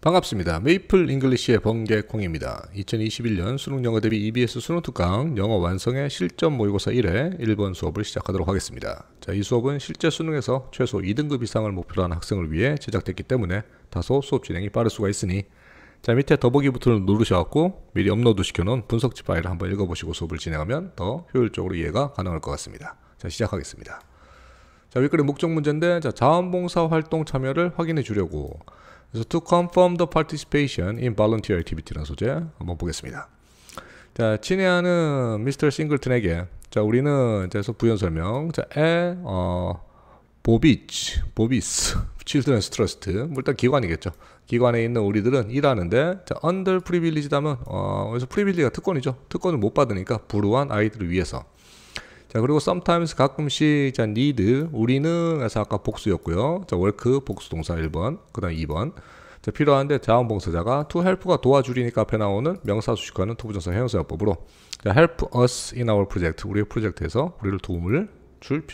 반갑습니다. 메이플 잉글리시의 번개콩입니다. 2021년 수능 영어 대비 EBS 수능 특강 영어 완성의 실전 모의고사 1회 1번 수업을 시작하도록 하겠습니다. 자, 이 수업은 실제 수능에서 최소 2등급 이상을 목표로 하는 학생을 위해 제작됐기 때문에 다소 수업 진행이 빠를 수가 있으니 자, 밑에 더보기 버튼을 누르셔갖고 미리 업로드 시켜놓은 분석지 파일을 한번 읽어보시고 수업을 진행하면 더 효율적으로 이해가 가능할 것 같습니다. 자, 시작하겠습니다. 자, 윗글의 목적 문제인데 자, 자원봉사 활동 참여를 확인해 주려고 그래서 to confirm the participation in volunteer activity라는 소재 한번 보겠습니다. 자, 친애하는 미스터 싱글튼에게 자, 우리는 그래서 부연 설명 자, 보비스 칠드런스 트러스트 일단 기관이겠죠. 기관에 있는 우리들은 일하는데 자, under privileged 하면 그래서 privilege가 특권이죠. 특권을 못 받으니까 불우한 아이들을 위해서 자, 그리고 sometimes 가끔씩 자, need 우리는 해서 아까 복수였고요. 자, work 복수 동사 1번 그 다음 2번 자, 필요한데 자원봉사자가 to help가 도와주리니까 앞에 나오는 명사 수식하는 투부정사 형용사용법으로 자, help us in our project 우리의 프로젝트에서 우리를 도움을 줄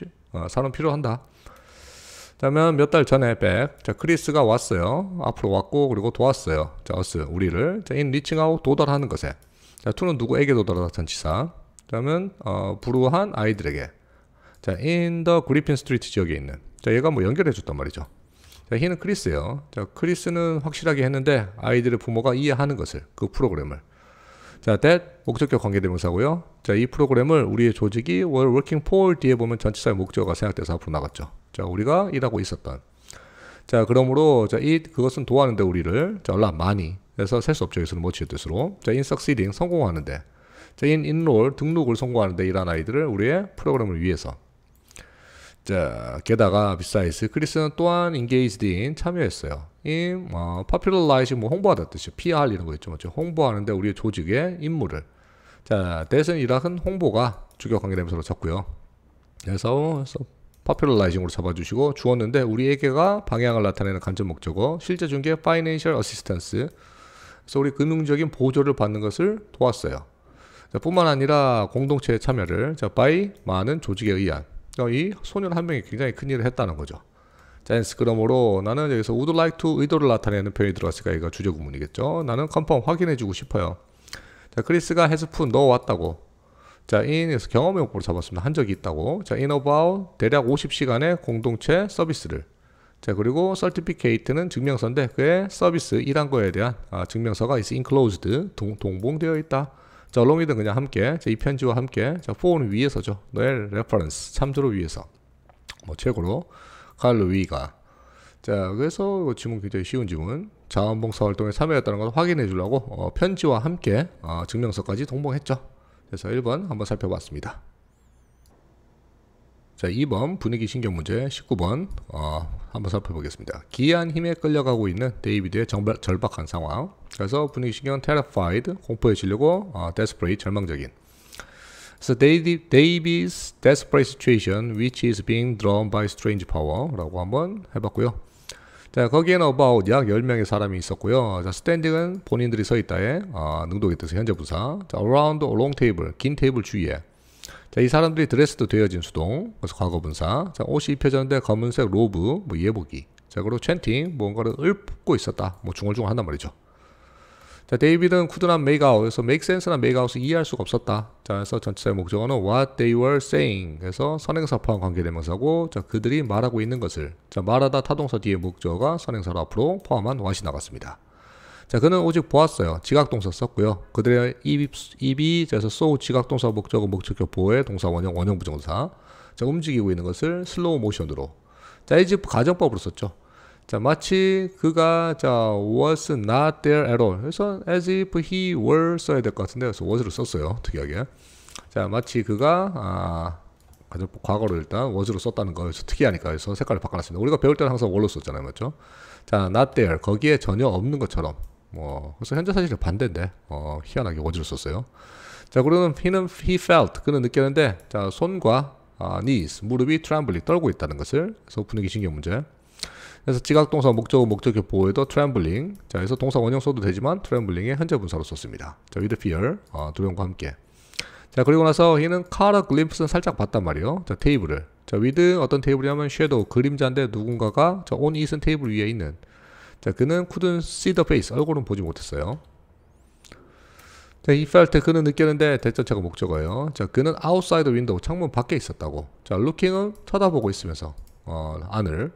사람 필요한다. 그러면 몇 달 전에 자, 크리스가 왔어요. 앞으로 왔고 그리고 도왔어요. 자, us 우리를 자, in reaching out 도달하는 것에 자, to는 누구에게 도달하다 전치사 그러면 불우한 아이들에게 자, in the Griffin Street 지역에 있는 자, 얘가 뭐 연결해 줬단 말이죠. 자, he는 크리스예요. 자, 크리스는 확실하게 했는데 아이들의 부모가 이해하는 것을 그 프로그램을 자, that 목적격 관계대명사고요. 자, 이 프로그램을 우리의 조직이 were working for 뒤에 보면 전치사의 목적어가 생략돼서 앞으로 나갔죠. 자, 우리가 일하고 있었던 자, 그러므로 자, 그것은 도와하는데 우리를 자, 얼라 많이 그래서 셀 수 없죠. 여기서는 뭐치의 뜻으로 자, in succeeding 성공하는데 자, in enroll 등록을 성공하는데 이런 아이들을 우리의 프로그램을 위해서 자, 게다가 besides 크리스는 또한 engaged in 참여했어요. in popularize 뭐 홍보하다 뜻이죠. PR 이런 거 있죠. 맞죠? 홍보하는데 우리의 조직의 임무를 자, that은 이락은 홍보가 주격 관계대명사로 잡고요. 그래서 popularizing으로 잡아주시고 주었는데 우리에게가 방향을 나타내는 간접 목적어 실제 중개 financial assistance 그래서 우리 금융적인 보조를 받는 것을 도왔어요. 자, 뿐만 아니라 공동체의 참여를 자, by 많은 조직에 의한 이 소년 한 명이 굉장히 큰 일을 했다는 거죠. 자, 그러므로 나는 여기서 would like to 의도를 나타내는 표현이 들어갔으니까 이거 주제 구문이겠죠. 나는 컨펌 확인해주고 싶어요. 자, 크리스가 해스푼 넣어왔다고. 자, in에서 경험용법으로 잡았습니다. 한 적이 있다고. 자, in about 대략 50시간의 공동체 서비스를. 자, 그리고 certificate는 증명서인데 그의 서비스 일한 거에 대한 증명서가 is enclosed 동봉되어 있다. 자, along이든 그냥 함께. 자, 이 편지와 함께. 자, for는 위에서죠. 너의 reference 참조를 위해서. 뭐 최고로 칼로 위가. 자, 그래서 이거 지문 굉장히 쉬운 지문. 자원봉사 활동에 참여했다는 걸 확인해 주려고 편지와 함께 증명서까지 동봉했죠. 그래서 1번 한번 살펴봤습니다. 자, 2번 분위기 신경 문제 19번 한번 살펴보겠습니다. 기이한 힘에 끌려가고 있는 데이비드의 절박한 상황. 그래서 분위기 신경은 terrified 공포에 질리고 desperate 절망적인. 그래서 David's desperate situation which is being drawn by strange power 라고 한번 해봤고요. 자, 거기에는 about 약 10명의 사람이 있었고요. 자, standing은 본인들이 서 있다에 능동의 뜻의 현재 분사. 자, around a long table 긴 테이블 주위에 자, 이 사람들이 드레스도 되어진 수동 그래서 과거 분사. 자, 옷이 입혀졌는데 검은색 로브 뭐 예복이. 자, 그리고 chanting 뭔가를 읊고 있었다. 뭐 중얼중얼 한단 말이죠. 자, 데이비드는 couldn't make out 그래서 make sense나 make out을 이해할 수가 없었다. 자, 그래서 전치사의 목적어는 what they were saying 그래서 선행사 포함 관계대명사고 자, 그들이 말하고 있는 것을 자, 말하다 타동사 뒤에 목적어가 선행사로 앞으로 포함한 what이 나갔습니다. 자, 그는 오직 보았어요. 지각동사 썼고요. 그들의 입이 그래서 so 지각동사 목적어 목적격 보호의 동사 원형 부정사 자, 움직이고 있는 것을 슬로우 모션으로 자, 이 집 가정법으로 썼죠. 자, 마치 그가 자, was not there at all. 그래서 as if he were 써야 될 것 같은데 그래서 was를 썼어요. 특이하게. 자, 마치 그가 가정법 과거로 일단 was로 썼다는 거에서 특이하니까 그래서 색깔을 바꿔놨습니다. 우리가 배울 때는 항상 were 썼잖아요. 맞죠? 자, not there 거기에 전혀 없는 것처럼 그래서 현재 사실은 반대인데 희한하게 was를 썼어요. 자, 그러면 he felt 그는 느꼈는데 자, 손과 knees 무릎이 trembling 떨고 있다는 것을 그래서 분위기 신경 문제. 그래서 지각동사 목적어 목적격 보호에도 trembling 자, 그래서 동사 원형 써도 되지만 trembling의 현재 분사로 썼습니다. 자, with fear 두려움과 함께. 자, 그리고 나서 얘는 caught a glimpse는 살짝 봤단 말이에요. 자, 테이블을 자, with 어떤 테이블이냐면 shadow 그림자인데 누군가가 자, on it은 테이블 위에 있는 자, 그는 couldn't see the face. 얼굴은 보지 못했어요. 자, he felt 그는 느꼈는데 대전체가 목적어예요. 자, 그는 outside the window. 창문 밖에 있었다고. 자, looking은 쳐다보고 있으면서 안을.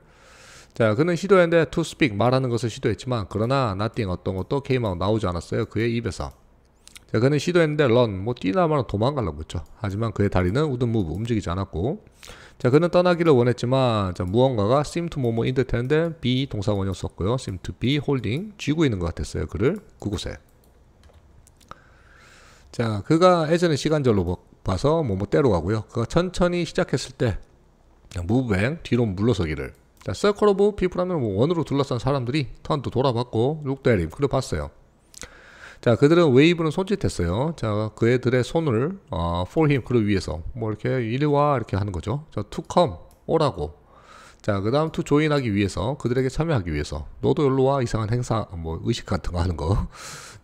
자, 그는 시도했는데 to speak 말하는 것을 시도했지만 그러나 nothing 어떤 것도 came out 나오지 않았어요. 그의 입에서. 자, 그는 시도했는데 run 뭐 뛰나마는 도망가려고 했죠. 하지만 그의 다리는 wouldn't move 움직이지 않았고. 자, 그는 떠나기를 원했지만 자, 무언가가 seem to 뭐뭐인 듯 했는데 be 동사원이었었고요. seem to be holding 쥐고 있는 것 같았어요. 그를 그곳에. 자, 그가 예전에 시간절로 봐서 뭐뭐 때로 가고요. 그가 천천히 시작했을 때 move back 뒤로 물러서기를. 자, circle of people 하면 뭐 원으로 둘러싼 사람들이 턴도 돌아봤고 looked at him 그를 봤어요. 자, 그들은 웨이브는 손짓했어요. 자, 그애들의 손을 for him 그를 위해서 뭐 이렇게 이리 와 이렇게 하는 거죠. 자, to come 오라고. 자, 그 다음 to join 하기 위해서 그들에게 참여하기 위해서 너도 여기로 와 이상한 행사 뭐 의식 같은 거 하는 거.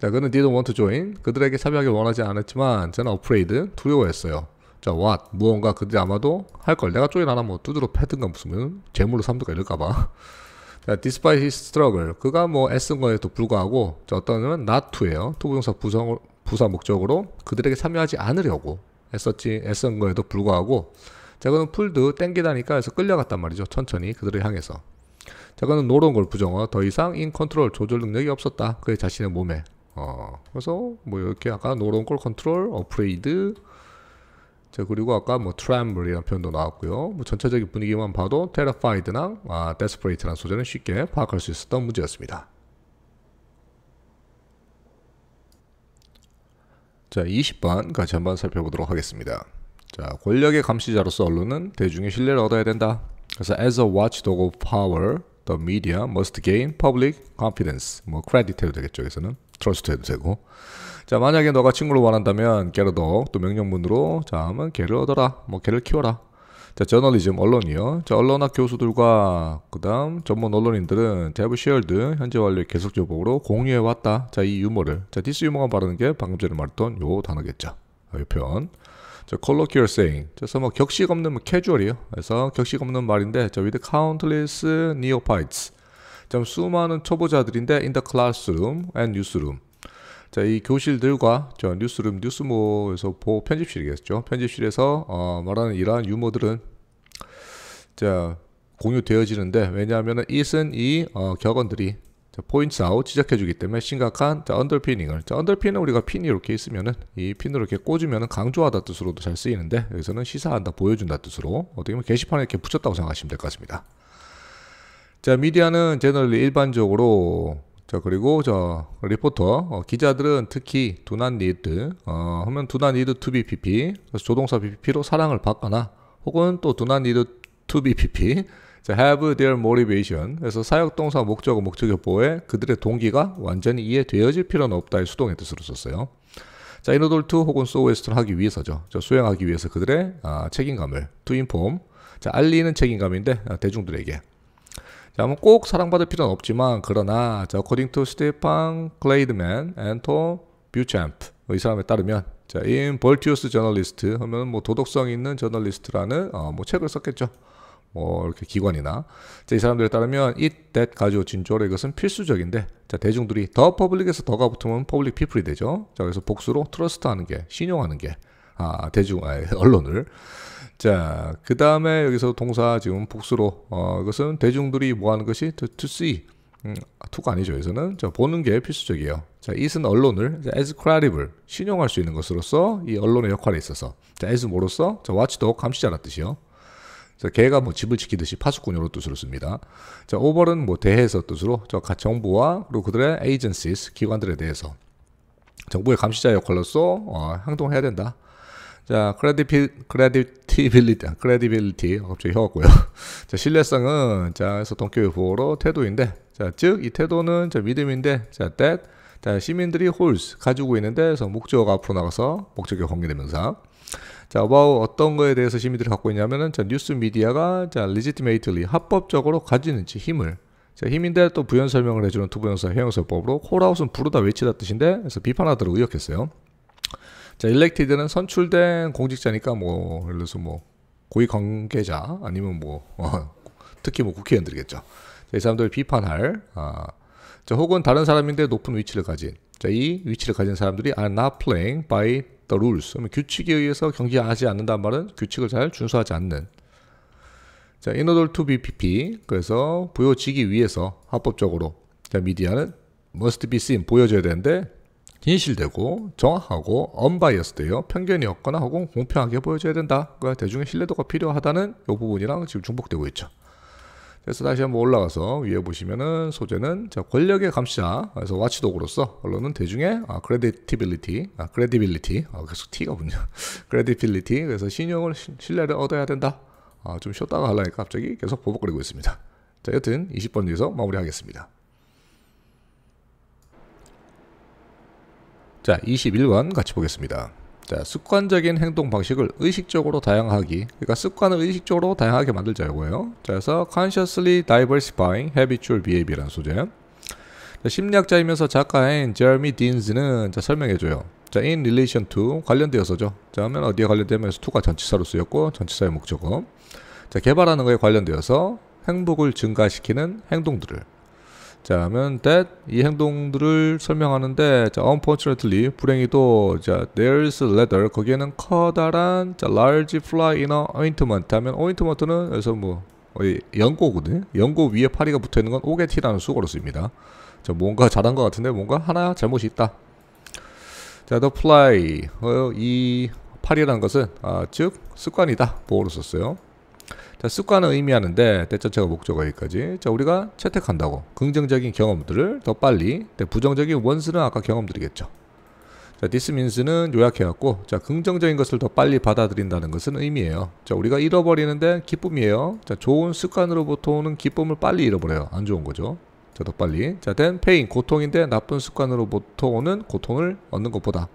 자, 그는 didn't want to join 그들에게 참여하길 원하지 않았지만 저는 afraid 두려워했어요. 자, what 무언가 그들이 아마도 할 걸 내가 조인 안 하면 두드러 패든가 무슨 재물로 삼든가 이럴까봐. 자, despite his struggle 그가 뭐 애쓴 거에도 불구하고 자, 어떤은 not to예요. to 부정사 부사 목적으로 그들에게 참여하지 않으려고 애쓴 거에도 불구하고 자, 그는 풀드 땡기다니까 해서 끌려갔단 말이죠. 천천히 그들을 향해서. 자, 그는 노론 걸 부정어 더 이상 in control 조절 능력이 없었다. 그의 자신의 몸에. 그래서 뭐 이렇게 아까 노론 걸 컨트롤, afraid. 자, 그리고 아까 뭐 tremble이라는 표현도 나왔고요. 뭐 전체적인 분위기만 봐도 terrified나 desperate라는 소재는 쉽게 파악할 수 있었던 문제였습니다. 자, 20번 같이 한번 살펴보도록 하겠습니다. 자, 권력의 감시자로서 언론은 대중의 신뢰를 얻어야 된다. 그래서 as a watchdog of power, the media must gain public confidence. 뭐 credit 해도 되겠죠. 여기서는 trust 해도 되고. 자, 만약에 너가 친구를 원한다면 개를 얻어. 또 명령문으로 자, 하면 개를 얻어라. 뭐 개를 키워라. 자, 저널리즘 언론이요. 자, 언론학 교수들과 그다음 전문 언론인들은 they have shared 현재 완료의 계속적으로 공유해 왔다. 자, 이 유머를. 자, this 유머가 말하는 게 방금 전에 말했던 요 단어겠죠. 이 표현. 자, colloquial saying. 그래서 뭐 격식 없는 뭐 casual이에요. 그래서 격식 없는 말인데 자, with countless neophytes. 자, 수많은 초보자들인데 in the classroom and newsroom. 자, 이 교실들과 저 뉴스룸, 뉴스모에서 편집실이겠죠. 편집실에서 말하는 이러한 유머들은 자, 공유되어지는데 왜냐하면 it은 이 격언들이 자, points out 지적해주기 때문에 심각한 자, underpinning을 자, underpinn은 우리가 핀이 이렇게 있으면은 이 핀으로 이렇게 꽂으면은 강조하다 뜻으로도 잘 쓰이는데 여기서는 시사한다, 보여준다 뜻으로 어떻게 보면 게시판에 이렇게 붙였다고 생각하시면 될 것 같습니다. 자, 미디어는 제너럴리 일반적으로 자, 그리고 저 리포터 기자들은 특히 do not need 하면 do not need to be pp 그래서 조동사 pp로 사랑을 받거나 혹은 또 do not need to be pp 자, have their motivation 그래서 사역동사 목적어 목적어보에 그들의 동기가 완전히 이해되어질 필요는 없다의 수동의 뜻으로 썼어요. 자, in order to 혹은 so as to 하기 위해서죠. 자, 수행하기 위해서 그들의 책임감을 to inform 자, 알리는 책임감인데 대중들에게 자, 뭐 꼭 사랑받을 필요는 없지만 그러나 자, according to Stefan Glademan and Tom Beauchamp 이 사람에 따르면 자, in virtuous journalist 하면 뭐 도덕성 있는 저널리스트라는 뭐 책을 썼겠죠. 뭐 이렇게 기관이나 자, 이 사람들에 따르면 it that 가지고 진조로 이것은 필수적인데 자, 대중들이 더 퍼블릭에서 더가 붙으면 public people이 되죠. 자, 그래서 복수로 trust하는 게 신용하는 게 언론을 자, 그 다음에 여기서 동사 지금 복수로 이것은 대중들이 뭐 하는 것이 to see to가 아니죠. 여기서는 자, 보는 게 필수적이에요. 자, it은 언론을 자, as credible 신용할 수 있는 것으로서 이 언론의 역할에 있어서 자, as 뭐로서 자, watchdog 감시자라는 뜻이요. 자, 개가 뭐 집을 지키듯이 파수꾼 이런 뜻으로 씁니다. 자, over는 뭐 대해서 뜻으로 저 정부와 그리고 그들의 agencies 기관들에 대해서 정부의 감시자 역할로서 행동해야 된다. 자, credibility 갑자기 혀갔고요. 자, 신뢰성은 자, 그래서 동격의 보호로 태도인데, 자, 즉 이 태도는 자, 믿음인데, 자, that 자, 시민들이 holds 가지고 있는데, 그래서 목적어가 앞으로 나가서 목적격 관계대명사. 자, about 어떤 거에 대해서 시민들이 갖고 있냐면은 자, 뉴스 미디어가 자, legitimately 합법적으로 가지는지 힘을. 자, 힘인데 또 부연 설명을 해주는 투부연사 형용사법으로 콜아웃은 부르다 외치다 뜻인데, 그래서 비판하도록 의역했어요. 자, elected는 선출된 공직자니까 뭐 예를 들어서 뭐 고위 관계자 아니면 뭐 특히 뭐 국회의원들이겠죠. 자, 이 사람들 비판할 자, 혹은 다른 사람인데 높은 위치를 가진, 자, 이 위치를 가진 사람들이 are not playing by the rules. 그러면 규칙에 의해서 경기하지 않는다는 말은 규칙을 잘 준수하지 않는. 자, in order to be PP. 그래서 보여지기 위해서 합법적으로. 자, 미디어는 must be seen. 보여져야 되는데 진실되고 정확하고 unbiased예요. 편견이 없거나 혹은 공평하게 보여져야 된다. 그러니까 대중의 신뢰도가 필요하다는 이 부분이랑 지금 중복되고 있죠. 그래서 다시 한번 올라가서 위에 보시면은 소재는 자, 권력의 감시자, 그래서 와치독으로서 언론은 대중의 credibility, 계속 T가 붙냐, credibility, 그래서 신뢰를 얻어야 된다. 좀 쉬었다가 하려니까 갑자기 계속 버벅거리고 있습니다. 자, 여튼 20번 뒤에서 마무리하겠습니다. 자, 21번 같이 보겠습니다. 자, 습관적인 행동 방식을 의식적으로 다양하기. 그러니까 습관을 의식적으로 다양하게 만들자 이거예요. 자, 그래서 consciously diversifying habitual behavior라는 소재. 자, 심리학자이면서 작가인 제레미 딘즈는 자, 설명해줘요. 자, in relation to 관련되어서죠. 자, 하면 어디에 관련되면서 to가 전치사로 쓰였고 전치사의 목적어. 자, 개발하는 거에 관련되어서 행복을 증가시키는 행동들을. 자, 하면 that 이 행동들을 설명하는데 자, unfortunately 불행히도 자, there's a ladder 거기에는 커다란 자, large fly in a ointment 하면 ointment는 그래서 뭐 연고거든요. 연고 위에 파리가 붙어 있는 건 오게티라는 수거로 씁니다. 자, 뭔가 잘한 것 같은데 뭔가 하나 잘못이 있다. 자, the fly 이 파리라는 것은 즉 습관이다. 보호로 썼어요. 자, 습관을 의미하는데 대전체가 목적어 여기까지. 자, 우리가 채택한다고 긍정적인 경험들을 더 빨리. 부정적인 원수는 아까 경험들이겠죠. 자, this means는 요약해갖고 자, 긍정적인 것을 더 빨리 받아들인다는 것은 의미예요. 자, 우리가 잃어버리는데 기쁨이에요. 자, 좋은 습관으로부터 오는 기쁨을 빨리 잃어버려요. 안 좋은 거죠. 자, 더 빨리. 자, then pain 고통인데 나쁜 습관으로부터 오는 고통을 얻는 것보다.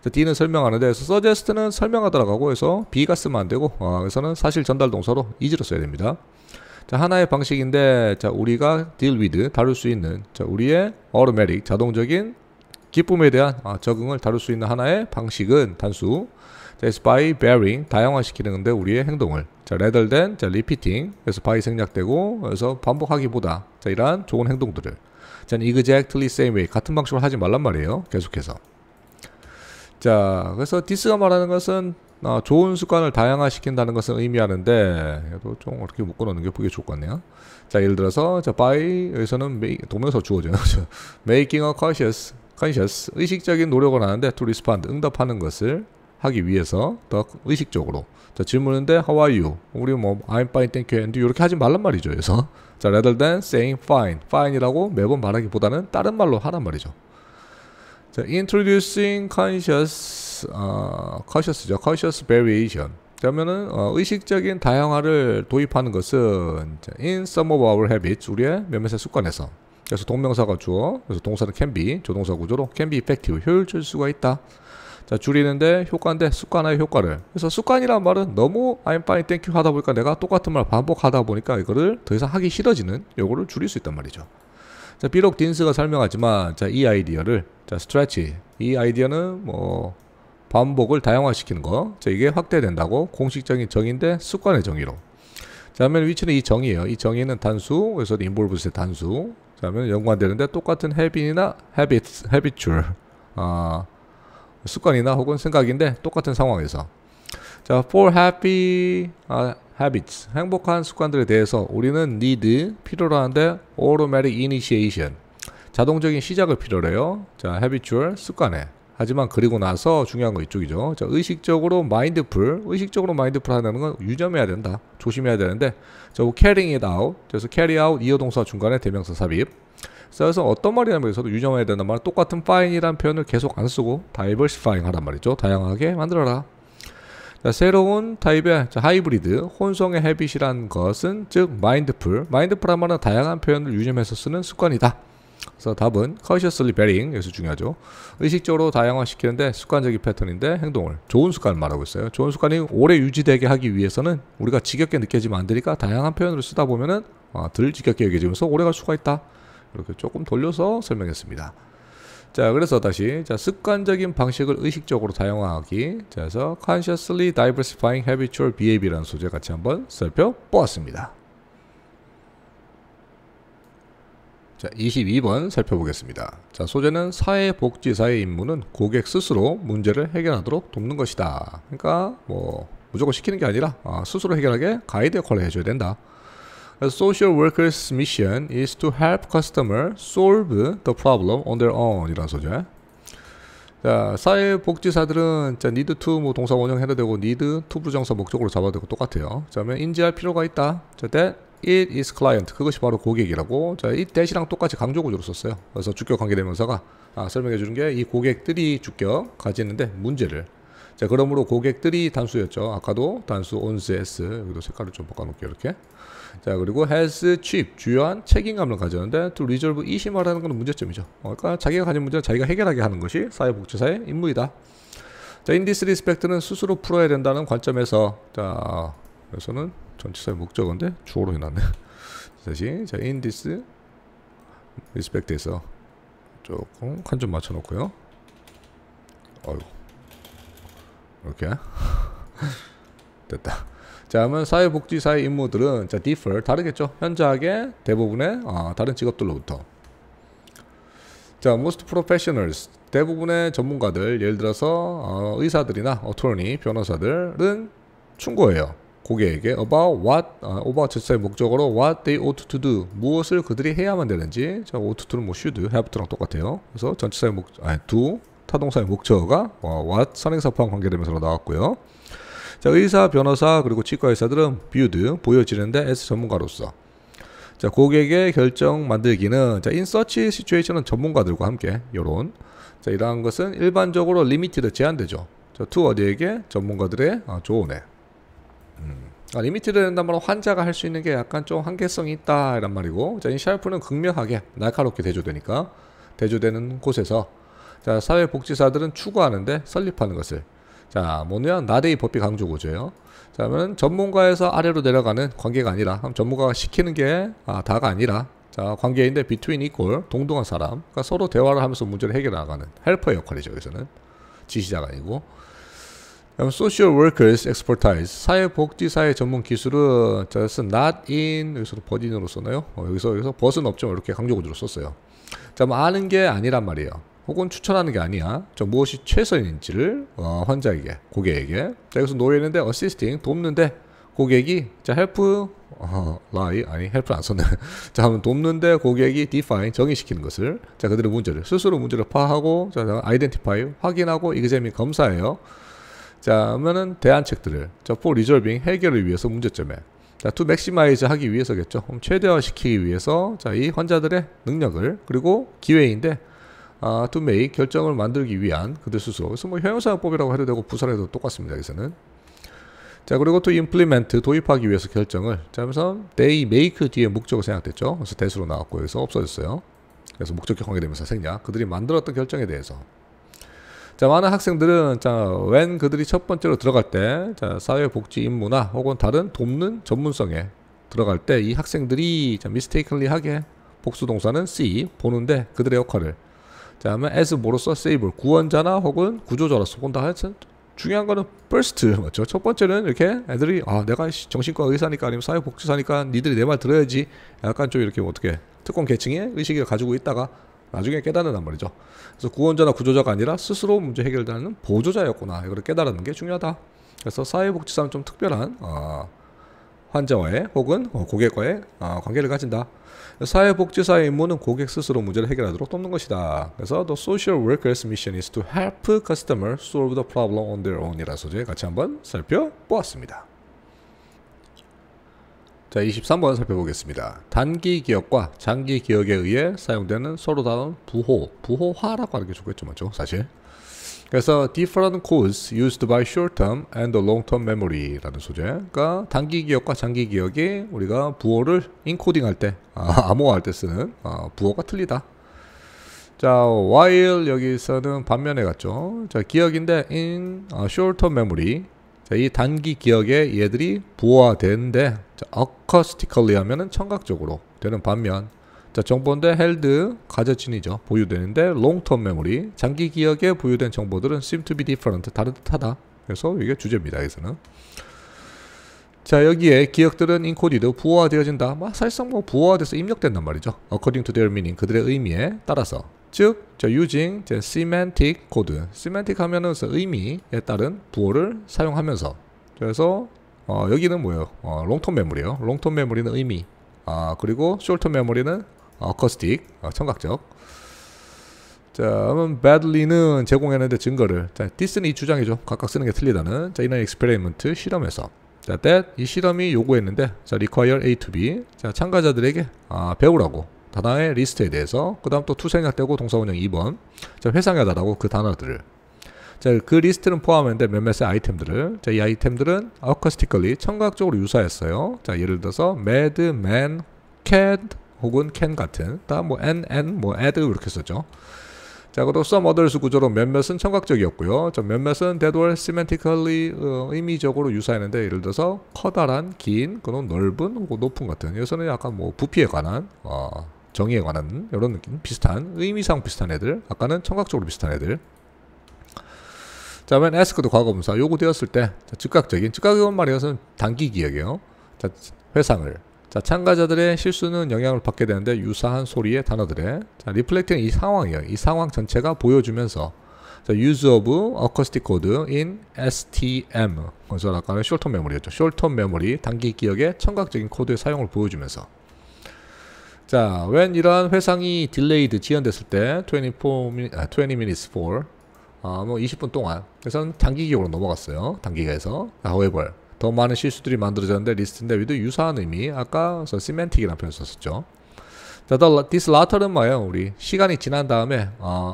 자, D는 설명하는데 그래서 suggest는 설명하더라고 하고 해서 B가 쓰면 안 되고 그래서는 사실 전달 동사로 is로 써야 됩니다. 자, 하나의 방식인데 자, 우리가 deal with 다룰 수 있는 자, 우리의 automatic 자동적인 기쁨에 대한 적응을 다룰 수 있는 하나의 방식은 단수. 자, is by bearing 다양화시키는 건데 우리의 행동을. 자, rather than 자, repeating 그래서 by 생략되고 그래서 반복하기보다 자, 이러한 좋은 행동들을. 자, exactly same way 같은 방식으로 하지 말란 말이에요. 계속해서. 자, 그래서 this가 말하는 것은 좋은 습관을 다양화시킨다는 것을 의미하는데 얘도 좀 어떻게 묶어놓는 게 보기 좋을 것 같네요. 자, 예를 들어서 자, by 여기서는 동명사 주어져요. making a conscious 의식적인 노력을 하는데 to respond 응답하는 것을 하기 위해서 더 의식적으로. 자, 질문인데 how are you? 우리 뭐 I'm fine, thank you, and 이렇게 하지 말란 말이죠. 그래서 자, rather than saying fine이라고 매번 말하기보다는 다른 말로 하란 말이죠. 자, introducing conscious variation. 그러면은 의식적인 다양화를 도입하는 것은 in some of our habits 우리의 몇몇의 습관에서. 그래서 동명사가 주어, 그래서 동사는 can be, 조동사 구조로 can be effective 효율적일 수가 있다. 자, 줄이는데 효과인데 습관화의 효과를. 그래서 습관이란 말은 너무 I'm fine, thank you 하다 보니까 내가 똑같은 말 반복하다 보니까 이거를 더 이상 하기 싫어지는 요거를 줄일 수 있단 말이죠. 자, 비록 딘스가 설명하지만 자, 이 아이디어를 자, stretch 이 아이디어는 뭐 반복을 다양화시키는 거. 자, 이게 확대된다고 공식적인 정의인데 습관의 정의로. 자, 하면 위치는 이 정의예요. 이 정의는 단수. 그래서 involves의 단수. 자, 하면 연관되는데 똑같은 habit이나 habitual 습관이나 혹은 생각인데 똑같은 상황에서. 자, for happy habits 행복한 습관들에 대해서 우리는 need 필요로 하는데 automatic initiation 자동적인 시작을 필요로 해요. 자, habitual 습관에. 하지만 그리고 나서 중요한 거 이쪽이죠. 자, 의식적으로 mindful 하는 건 유념해야 된다. 조심해야 되는데 자, carrying it out 그래서 carry out 이어동사 중간에 대명사 삽입. 그래서 어떤 말이냐면서도 유념해야 된단 말은 똑같은 fine이라는 표현을 계속 안 쓰고 diversifying 하란 말이죠. 다양하게 만들어라. 자, 새로운 타입의 하이브리드 혼성의 헤빗이란 것은 즉 마인드풀한 말은 다양한 표현을 유념해서 쓰는 습관이다. 그래서 답은 consciously varying 여기서 중요하죠. 의식적으로 다양화시키는데 습관적인 패턴인데 행동을 좋은 습관을 말하고 있어요. 좋은 습관이 오래 유지되게 하기 위해서는 우리가 지겹게 느껴지면 안 되니까 다양한 표현을 쓰다 보면은 덜 지겹게 여겨지면서 오래 갈 수가 있다. 이렇게 조금 돌려서 설명했습니다. 자, 그래서 다시 자, 습관적인 방식을 의식적으로 다양화하기. 자, 그래서 consciously diversifying habitual behavior라는 소재 같이 한번 살펴보았습니다. 자, 22번 살펴보겠습니다. 자, 소재는 사회복지사의 임무는 고객 스스로 문제를 해결하도록 돕는 것이다. 그러니까 뭐 무조건 시키는 게 아니라 스스로 해결하게 가이드 역할을 해줘야 된다. Social workers' mission is to help customer solve the problem on their own 이란 소재. 자, 사회복지사들은 자, need to 뭐 동사 원형해도 되고 need to 부정사 목적으로 잡아도 되고 똑같아요. 자, 그러면 인지할 필요가 있다. 자, that it is client 그것이 바로 고객이라고. 자, 이 that이랑 똑같이 강조 구조로 썼어요. 그래서 주격 관계대명사가 설명해 주는 게 이 고객들이 주격 가지는데 문제를. 자, 그러므로 고객들이 단수였죠. 아까도 단수 owns s 여기도 색깔을 좀 바꿔놓을게요. 이렇게. 자, 그리고 has chief 주요한 책임감을 가졌는데 to resolve it이 말하는 건 문제점이죠. 그러니까 자기가 가진 문제는 자기가 해결하게 하는 것이 사회복지사의 임무이다. 자, in this respect는 스스로 풀어야 된다는 관점에서 자, 그래서는 전치사의 목적어인데 주어로 해놨네. 다시 자, in this respect에서 조금 한 점 맞춰놓고요. 어이구 이렇게 됐다. 자, 그러면 사회복지사의 임무들은 자, differ 다르겠죠. 현저하게 대부분의 다른 직업들로부터. 자, most professionals 대부분의 전문가들 예를 들어서 의사들이나 attorney 변호사들은 충고해요. 고객에게 about what about 전치사의 목적어로 what they ought to do 무엇을 그들이 해야만 되는지. 자, ought to는 뭐 should have랑 똑같아요. 그래서 전치사의 do 타동사의 목적어가 what 선행사 포함 관계되면서 나왔고요. 자, 의사, 변호사 그리고 치과 의사들은 viewed 보여지는데 as 전문가로서. 자, 고객의 결정 만들기는 자, in such situation은 전문가들과 함께 요런 자, 이러한 것은 일반적으로 limited 제한되죠. 자, to 어디에게 전문가들의 조언에. 리미티드 된단 말은 환자가 할 수 있는 게 약간 좀 한계성이 있다 이란 말이고. 자, 이 샤프는 극명하게 날카롭게 대조되니까 대조되는 곳에서 자, 사회복지사들은 추구하는데 설립하는 것을 자, 뭐냐 나대의 법비 강조 구조예요. 자, 그러면 전문가에서 아래로 내려가는 관계가 아니라 전문가가 시키는 게 다가 아니라 자, 관계인데 between equal 동등한 사람 그러니까 서로 대화를 하면서 문제를 해결해 나가는 헬퍼의 역할이죠. 여기서는 지시자가 아니고. Social workers expertise 사회복지사의 전문 기술은 just not in 여기서도 but in으로 썼나요? 여기서 but은 없지만 이렇게 강조 구조로 썼어요. 자, 뭐 아는 게 아니란 말이에요. 혹은 추천하는 게 아니야. 저 무엇이 최선인지를 환자에게 고객에게. 자, 여기서 노예는데 assisting 돕는데 고객이 자 help lie 아니 help를 안 썼네. 자, 하면 돕는데 고객이 define 정의시키는 것을 자 그들의 문제를 스스로 문제를 파악하고 자 identify 확인하고 examine 검사해요. 자, 그러면은 대안책들을 자 for resolving 해결을 위해서 문제점에 자 to maximize 하기 위해서겠죠. 최대화시키기 위해서 자 이 환자들의 능력을 그리고 기회인데 to make 결정을 만들기 위한 그들 스스로. 그래서 뭐 형용사용법이라고 해도 되고 부사해도 똑같습니다. 여기서는. 자, 그리고 to implement 도입하기 위해서 결정을. 자, 그래서 they make 뒤에 목적어 생략됐죠. 그래서 대수로 나왔고 여기서 없어졌어요. 그래서 목적격 관계되면서 생략. 그들이 만들었던 결정에 대해서. 자, 많은 학생들은 자 when 그들이 첫 번째로 들어갈 때 자 사회복지 임무나 혹은 다른 돕는 전문성에 들어갈 때 이 학생들이 자 mistakenly 하게 복수 동사는 see 보는데 그들의 역할을 자 하면 as 뭐로서 save 구원자나 혹은 구조자로서 본다. 하여튼 중요한 거는 first 맞죠. 첫 번째는 이렇게 애들이 내가 정신과 의사니까 아니면 사회복지사니까 니들이 내 말 들어야지 약간 좀 이렇게 어떻게 특권 계층의 의식을 가지고 있다가 나중에 깨닫는단 말이죠. 그래서 구원자나 구조자가 아니라 스스로 문제 해결하는 보조자였구나. 이걸 깨달는 게 중요하다. 그래서 사회복지사는 좀 특별한 환자와의 혹은 고객과의 관계를 가진다. 사회복지사의 임무는 고객 스스로 문제를 해결하도록 돕는 것이다. 그래서 the social workers' mission is to help customers solve the problem on their own 이라는 소재 같이 한번 살펴보았습니다. 자, 23번 살펴보겠습니다. 단기 기억과 장기 기억에 의해 사용되는 서로 다른 부호화라고 하는 게 좋겠죠, 맞죠? 사실. 그래서 different codes used by short-term and long-term memory라는 소재. 그러니까 단기 기억과 장기 기억이 우리가 부호를 인코딩할 때, 암호화할 때 쓰는 부호가 틀리다. 자, while 여기서는 반면에 갔죠. 자, 기억인데 in short-term memory. 자, 이 단기 기억에 얘들이 부호화되는데 acoustically 하면은 청각적으로 되는 반면 자, 정보인데 held 가져지니죠. 보유되는데 long-term memory 장기 기억에 보유된 정보들은 seem to be different 다른 듯하다. 그래서 이게 주제입니다. 여기서는. 자, 여기에 기억들은 encoded, 부호화되어진다. 사실상 부호화돼서 입력된단 말이죠. according to their meaning, 그들의 의미에 따라서. 즉, using semantic code. semantic 하면은 의미에 따른 부호를 사용하면서. 그래서 여기는 뭐예요? 롱텀 메모리예요. 롱텀 메모리는 의미. 그리고 숄텀 메모리는 어쿠스틱, 청각적. 자, 그러면 badly는 제공했는데 증거를. 자, this는 이 주장이죠. 각각 쓰는 게 틀리다는. 자, 이런 experiment 실험에서. 자, that 이 실험이 요구했는데, 자, require A to B. 자, 참가자들에게 배우라고. 단어의 리스트에 대해서. 그 다음 또 to 생략되고 동사원형 2번. 자, 회상하다라고 그 단어들을. 자, 그 리스트는 포함했는데 몇몇의 아이템들을. 자, 이 아이템들은 acoustically 청각적으로 유사했어요. 자, 예를 들어서 mad, man, cat 혹은 can 같은. 다음 and, add 이렇게 썼죠. 자, 그리고 some others 구조로 몇몇은 청각적이었고요. 자, 몇몇은 that were semantically 의미적으로 유사했는데 예를 들어서 커다란, 긴, 그런 넓은 혹은 높은 같은. 여기서는 약간 부피에 관한 정의에 관한 이런 느낌 비슷한 의미상 비슷한 애들. 아까는 청각적으로 비슷한 애들. 자, when asked도 과거분사 요구되었을 때 즉각적인 말이어서는 단기 기억이에요. 자, 회상을. 자, 참가자들의 실수는 영향을 받게 되는데 유사한 소리의 단어들에 자, reflecting 이 상황이에요. 이 상황 전체가 보여주면서 자, use of acoustic code in STM. 그래서 아까는 short-term memory였죠. short-term memory 단기 기억의 청각적인 코드의 사용을 보여주면서 자, when 이러한 회상이 delayed 지연됐을 때 20 minutes for 20분 동안 그래서 단기 기억으로 넘어갔어요. 단기가에서 however 더 많은 실수들이 만들어졌는데 리스트인데 위도 유사한 의미 아까 semantic이라는 표현 썼었죠. 자, this latter는 뭐예요? 우리 시간이 지난 다음에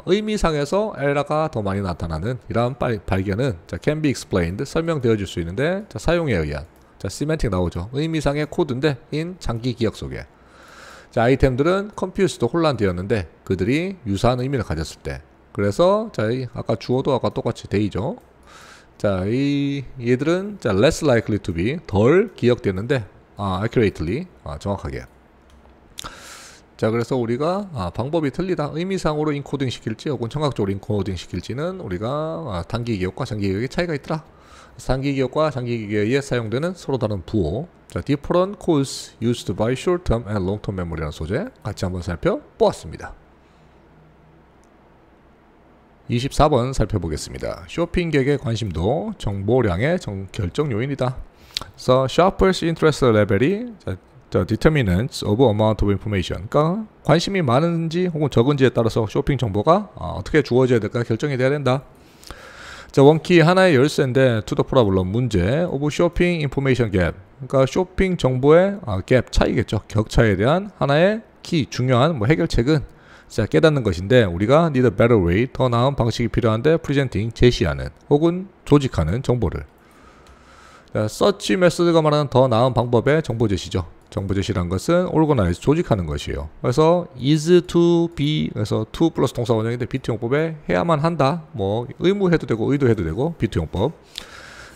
의미상에서 에러가 더 많이 나타나는 이러한 발견은 자, can be explained 설명되어 줄 수 있는데 자, 사용에 의한 자, semantic 나오죠. 의미상의 코드인데 in 장기 기억 속에 자, 아이템들은 confused 혼란되었는데 그들이 유사한 의미를 가졌을 때 그래서 자, 아까 주어도 아까 똑같이 they죠. 자, 얘들은 자, less likely to be 덜 기억되는데 accurately 정확하게. 자, 그래서 우리가 방법이 틀리다. 의미상으로 인코딩 시킬지 혹은 청각적으로 인코딩 시킬지는 우리가 단기 기억과 장기 기억의 차이가 있더라. 단기 기억과 장기 기억에 사용되는 서로 다른 부호. 자, different codes used by short-term and long-term memory라는 소재 같이 한번 살펴보았습니다. 24번 살펴보겠습니다. 쇼핑객의 관심도 정보량의 결정 요인이다. 그래서 shopper's interest level이 the determinants of amount of information. 그러니까 관심이 많은지 혹은 적은지에 따라서 쇼핑 정보가 어떻게 주어져야 될까 결정이 돼야 된다. 자, 원키 하나의 열쇠인데 to the problem 문제 of shopping information gap. 그러니까 쇼핑 정보의 gap 차이겠죠. 격차에 대한 하나의 키 중요한 해결책은 자, 깨닫는 것인데 우리가 need a better way 더 나은 방식이 필요한데 presenting 제시하는 혹은 조직하는 정보를 자, search method가 말하는 더 나은 방법의 정보 제시죠. 정보 제시란 것은 organize 조직하는 것이에요. 그래서 is to be 그래서 to 플러스 동사 원형인데 비투용법에 해야만 한다. 의무해도 되고 의도해도 되고 비투용법.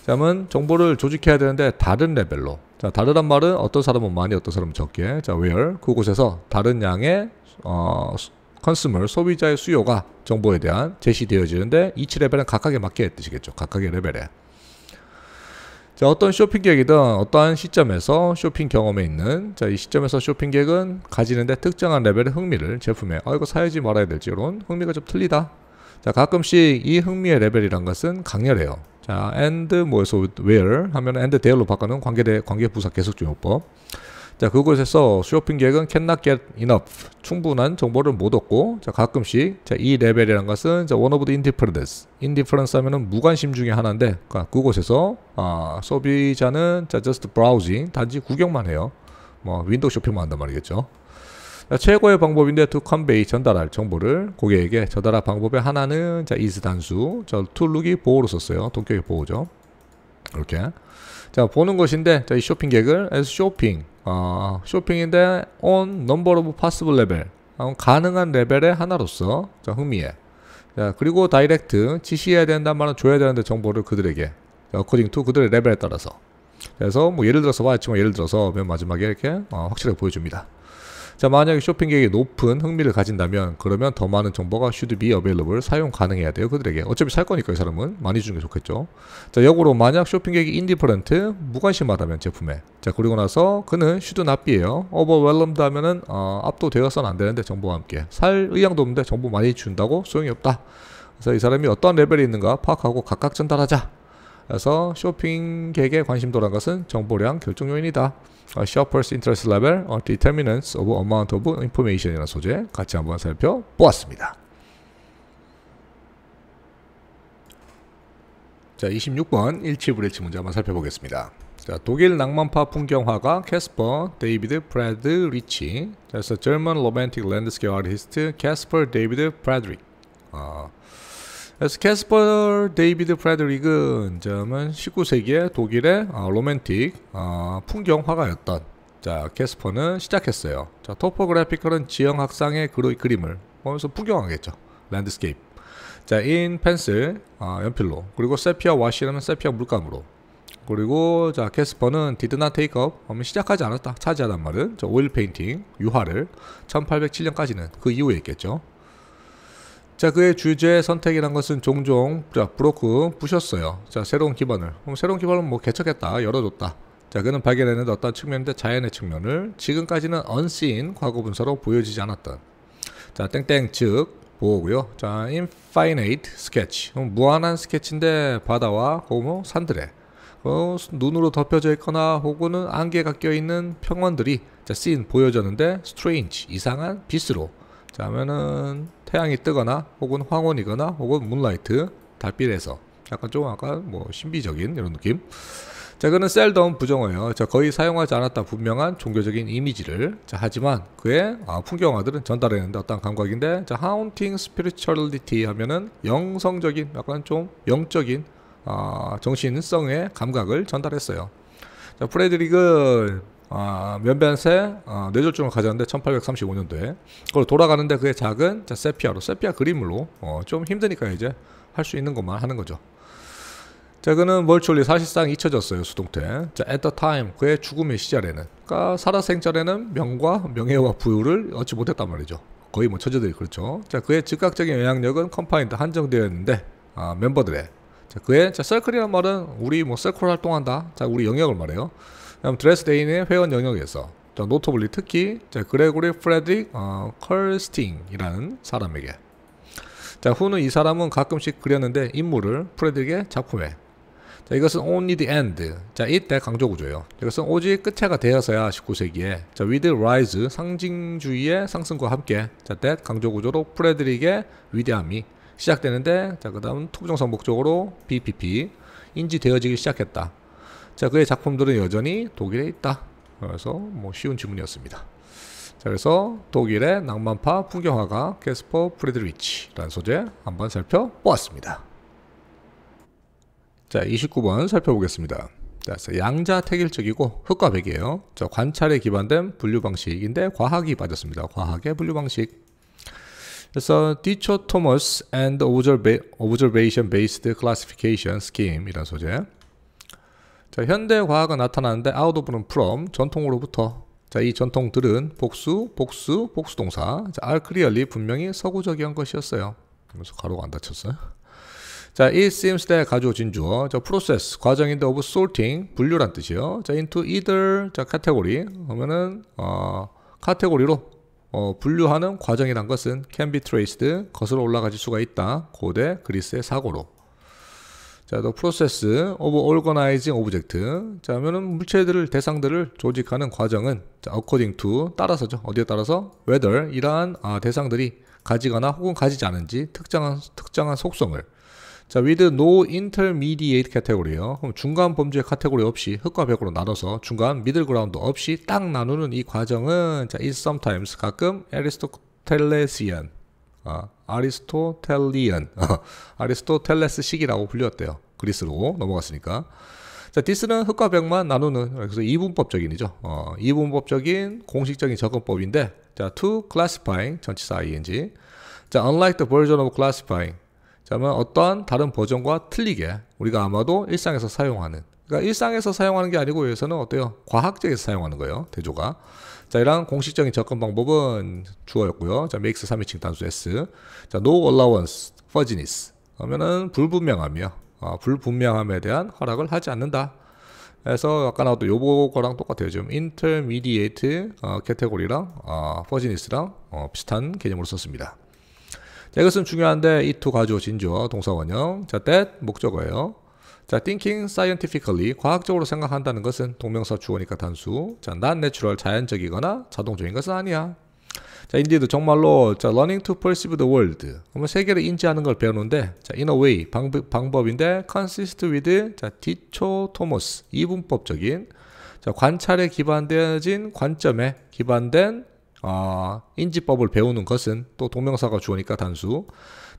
자, 그러면 정보를 조직해야 되는데 다른 레벨로. 자, 다르단 말은 어떤 사람은 많이 어떤 사람은 적게. 자, where 그곳에서 다른 양의 컨슈머 소비자의 수요가 정보에 대한 제시되어지는데 이치 레벨은 각각에 맞게 뜻이겠죠. 각각의 레벨에. 자, 어떤 쇼핑 계획이든 어떠한 시점에서 쇼핑 경험에 있는 자, 이 시점에서 쇼핑 계획은 가지는데 특정한 레벨의 흥미를 제품에 이거 사야지 말아야 될지 이런 흥미가 좀 틀리다. 자, 가끔씩 이 흥미의 레벨이란 것은 강렬해요. 자, and 뭐에서 where 하면 and there로 바꾸는 관계 부사 계속주용법. 자, 그곳에서 쇼핑 계획은 cannot get enough 충분한 정보를 못 얻고 자, 가끔씩 자, 이 레벨이란 것은 자, one of the indifference 하면은 무관심 중에 하나인데 그러니까 그곳에서 소비자는 자, just browsing 단지 구경만 해요. 윈도우 쇼핑만 한단 말이겠죠. 자, 최고의 방법인데 to convey 전달할 정보를 고객에게 전달할 방법의 하나는 자, is 단수 자, to look이 보호로 썼어요. 동격의 보호죠. 이렇게 자, 보는 것인데 자, 이 쇼핑 계획을 as shopping 쇼핑인데 on number of possible level 가능한 레벨의 하나로서 자, 흥미에 자, 그리고 direct 지시해야 된다는 말은 줘야 되는데 정보를 그들에게 according to 그들의 레벨에 따라서 그래서 예를 들어서 예를 들어서 맨 마지막에 이렇게 확실하게 보여줍니다. 자, 만약에 쇼핑 계획이 높은 흥미를 가진다면 그러면 더 많은 정보가 should be available, 사용 가능해야 돼요. 그들에게. 어차피 살 거니까 이 사람은 많이 주는 게 좋겠죠. 자, 역으로 만약 쇼핑 계획이 indifferent, 무관심하다면 제품에. 자, 그리고 나서 그는 should not be예요. overwhelmed 하면은 압도되어서는 안 되는데 정보와 함께. 살 의향도 없는데 정보 많이 준다고 소용이 없다. 그래서 이 사람이 어떠한 레벨에 있는가 파악하고 각각 전달하자. 그래서 쇼핑 계획에 관심도란 것은 정보량 결정 요인이다. Shopper's interest level, determinants of amount of information 이라는 소재 같이 한번 살펴보았습니다. 자, 26번 일치불일치 문제 한번 살펴보겠습니다. 자, 독일 낭만파 풍경화가 캐스퍼 데이비드 프레드리치. 그래서 German romantic landscape artist 캐스퍼 데이비드 프레드릭. 그래서 캐스퍼 데이비드 프레드릭은 19세기의 독일의 로맨틱 풍경화가였던. 자, 캐스퍼는 시작했어요. 자, 토포그래피컬은 지형학상의 그림을 보면서 풍경화겠죠. 랜드스케이프. 자, 인 펜슬 연필로. 그리고 세피아 와시라면 세피아 물감으로. 그리고 자, 캐스퍼는 did not take up 하면 시작하지 않았다. 차지하단 말은 자, 오일 페인팅 유화를 1807년까지는 그 이후에 있겠죠. 자, 그의 주제 선택이란 것은 종종 브로크 부셨어요. 자, 새로운 기반을. 그럼 새로운 기반은 뭐 개척했다, 열어줬다. 자, 그는 발견했는데 어떤 측면인데 자연의 측면을 지금까지는 unseen 과거 분사로 보여지지 않았던. 자, 땡땡 즉 보고요. 자, infinite sketch. 무한한 스케치인데 바다와 혹은 산들에 눈으로 덮여져 있거나 혹은 안개가 껴있는 평원들이 자, seen 보여졌는데 strange 이상한 빛으로. 자, 하면은 태양이 뜨거나 혹은 황혼이거나 혹은 문라이트 달빛에서 약간 좀 뭐 신비적인 이런 느낌. 자, 그는 seldom 부정어예요. 자, 거의 사용하지 않았다 분명한 종교적인 이미지를. 자, 하지만 그의 풍경화들은 전달했는데 어떤 감각인데 자, haunting spirituality 하면은 영성적인 약간 좀 영적인 정신성의 감각을 전달했어요. 자, 프레드릭은 면변세 뇌졸중을 가졌는데 1835년도에 그걸 돌아가는데 그의 작은 자, 세피아 그림으로 좀 힘드니까 이제 할 수 있는 것만 하는 거죠. 자, 그는 멀쩡히 사실상 잊혀졌어요. 수동태. 자, at the time 그의 죽음의 시절에는 그러니까 살아생전에는 명예와 부유를 얻지 못했단 말이죠. 거의 뭐 처제들이 그렇죠. 자, 그의 즉각적인 영향력은 confined 한정되어 있는데 멤버들의 자, 그의 자, 서클이란 말은 우리 뭐 서클 활동한다. 자, 우리 영역을 말해요. 그다음 드레스데인의 회원 영역에서 자, 노터블리 특히 자, 그레고리 프레드릭 컬스팅이라는 사람에게. 자, 후는 이 사람은 가끔씩 그렸는데 인물을 프레드릭의 작품에. 자, 이것은 only the end. 자, 이때 강조 구조예요. 이것은 오직 끝에가 되어서야 19세기에 자, with rise 상징주의의 상승과 함께 자, that 강조 구조로 프레드릭의 위대함이 시작되는데 자, 그다음 투부정사 목적으로 BPP 인지되어지기 시작했다. 자, 그의 작품들은 여전히 독일에 있다. 그래서 뭐 쉬운 질문이었습니다. 자, 그래서 독일의 낭만파 풍경화가 캐스퍼 프레드리치라는 소재 한번 살펴보았습니다. 자, 29번 살펴보겠습니다. 자, 양자택일적이고 흑과 백이에요. 자, 관찰에 기반된 분류 방식인데 과학이 빠졌습니다. 과학의 분류 방식. 그래서 dichotomous and observation based classification scheme 이라는 소재. 자, 현대 과학은 나타나는데 out of는 from 전통으로부터. 자, 이 전통들은 복수 동사. 자, are clearly 분명히 서구적인 것이었어요. 그래서 가로가 안 닫혔어요. 자, it seems that 가주어진 주어. 자, process 과정인데 of sorting 분류란 뜻이요. 자, into either 자, category 하면은 카테고리로 분류하는 과정이란 것은 can be traced 거슬러 올라가질 수가 있다. 고대 그리스의 사고로. 자, the process of organizing object. 자, 하면은 물체들을 대상들을 조직하는 과정은 자, according to 따라서죠. 어디에 따라서 whether 이러한 대상들이 가지거나 혹은 가지지 않은지 특정한 속성을. 자, with no intermediate category요. 그럼 중간 범주의 카테고리 없이 흑과 백으로 나눠서 중간 middle ground 없이 딱 나누는 이 과정은 자, is sometimes 가끔 Aristotelian 아리스토텔레스식이라고 불렸대요. 그리스로 넘어갔으니까. 자, this는 흑과 백만 나누는 그래서 이분법적인이죠. 이분법적인 공식적인 접근법인데 자, to classifying 전치사 ing. 자, unlike the version of classifying. 자, 그러면 어떠한 다른 버전과 틀리게 우리가 아마도 일상에서 사용하는. 그러니까 일상에서 사용하는 게 아니고 여기서는 어때요? 과학적에서 사용하는 거예요. 대조가. 자, 이랑 공식적인 접근 방법은 주어였고요. 자, makes 3인칭 단수 s. 자, no allowance fuzziness 하면은 불분명함이요. 불분명함에 대한 허락을 하지 않는다. 그래서 아까 나왔던 요거랑 똑같아요. 지금 intermediate 캐테고리랑 fuzziness랑 비슷한 개념으로 썼습니다. 자, 이것은 중요한데 it 가주어 진주어 동사원형. 자, that 목적어예요. 자, thinking scientifically 과학적으로 생각한다는 것은 동명사 주어니까 단수. 자, not natural 자연적이거나 자동적인 것은 아니야. 자, indeed 정말로 자, learning to perceive the world. 그러면 세계를 인지하는 걸 배우는데 자, in a way 방법인데 consist with 자, dichotomous 이분법적인 자, 관찰에 기반되어진 관점에 기반된 인지법을 배우는 것은 또 동명사가 주어니까 단수.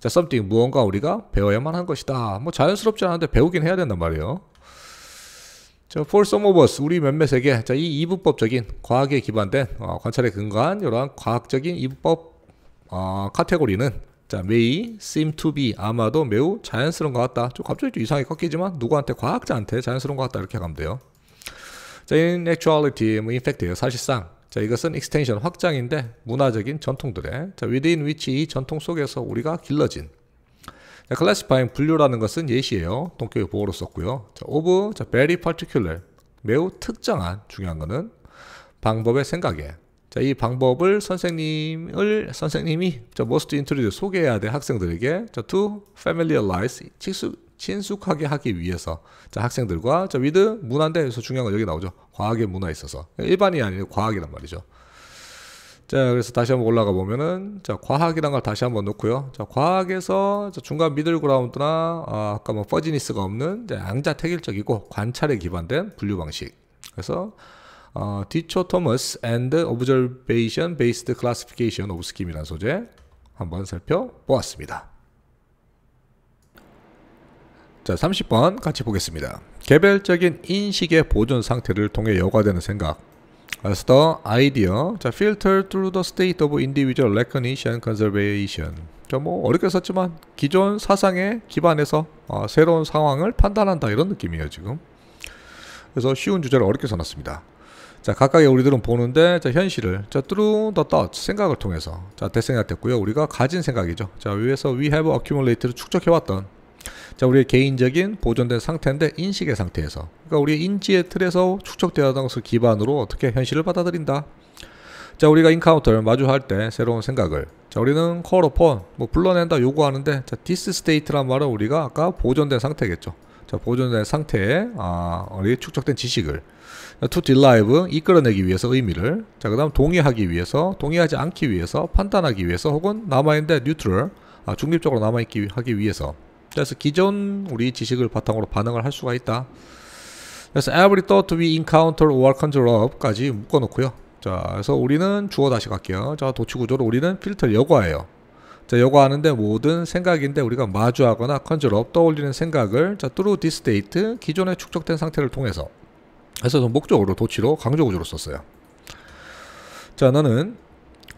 자, something 무언가 우리가 배워야만 한 것이다. 뭐 자연스럽지 않은데 배우긴 해야 된단 말이에요. 자, for some of us 우리 몇몇에게 자, 이 이분법적인 과학에 기반된 관찰에 근거한 이러한 과학적인 이분법 카테고리는 자, may seem to be 아마도 매우 자연스러운 것 같다. 좀 갑자기 좀 이상하게 꺾이지만 누구한테 과학자한테 자연스러운 것 같다 이렇게 가면 돼요. 자, in actuality 뭐 in fact예요. 사실상 자, 이것은 extension 확장인데 문화적인 전통들의 자, within which 이 전통 속에서 우리가 길러진 자, classifying 분류라는 것은 예시예요. 동격의 보호로 썼고요. 자, of 자, very particular 매우 특정한 중요한 거는 방법의 생각에 자, 이 방법을 선생님이 자, must introduce 소개해야 돼 학생들에게 자, to familiarize 친숙하게 하기 위해서 자, 학생들과 자, with 문화인데 여기서 중요한 건 여기 나오죠. 과학의 문화에 있어서 일반이 아니라 과학이란 말이죠. 자, 그래서 다시 한번 올라가 보면은 자, 과학이란 걸 다시 한번 놓고요. 자, 과학에서 자, 중간 미들그라운드나 아까 뭐 퍼지니스가 없는 자, 양자택일적이고 관찰에 기반된 분류 방식. 그래서 dichotomous and observation based classification of schem이라는 소재 한번 살펴보았습니다. 자, 30번 같이 보겠습니다. 개별적인 인식의 보존 상태를 통해 여과되는 생각. As the idea, 자, filter through the state of individual recognition conservation. 자, 뭐 어렵게 썼지만 기존 사상에 기반해서 새로운 상황을 판단한다 이런 느낌이에요 지금. 그래서 쉬운 주제를 어렵게 써놨습니다. 자, 각각의 우리들은 보는데 자, 현실을 자, through the thoughts 생각을 통해서 자, 대생각됐고요. 우리가 가진 생각이죠. 자, 위에서 we have accumulated 축적해왔던 자, 우리의 개인적인 보존된 상태인데 인식의 상태에서 그러니까 우리의 인지의 틀에서 축적되었던 것을 기반으로 어떻게 현실을 받아들인다. 자, 우리가 encounter 마주할 때 새로운 생각을 자, 우리는 call upon 뭐 불러낸다 요구하는데 자, this state란 말은 우리가 아까 보존된 상태겠죠. 자, 보존된 상태에 우리 축적된 지식을 to derive 이끌어내기 위해서 의미를 자, 그다음 동의하기 위해서 동의하지 않기 위해서 판단하기 위해서 혹은 남아있는데 neutral 중립적으로 남아있기 하기 위해서 그래서 기존 우리 지식을 바탕으로 반응을 할 수가 있다. 그래서 every thought we encounter or conjure up까지 묶어놓고요. 자, 그래서 우리는 주어 다시 갈게요. 자, 도치 구조로 우리는 필터 여과예요. 자, 여과하는데 모든 생각인데 우리가 마주하거나 conjure up 떠올리는 생각을 자, through this state 기존에 축적된 상태를 통해서 그래서 목적으로 도치로 강조 구조로 썼어요. 자, 너는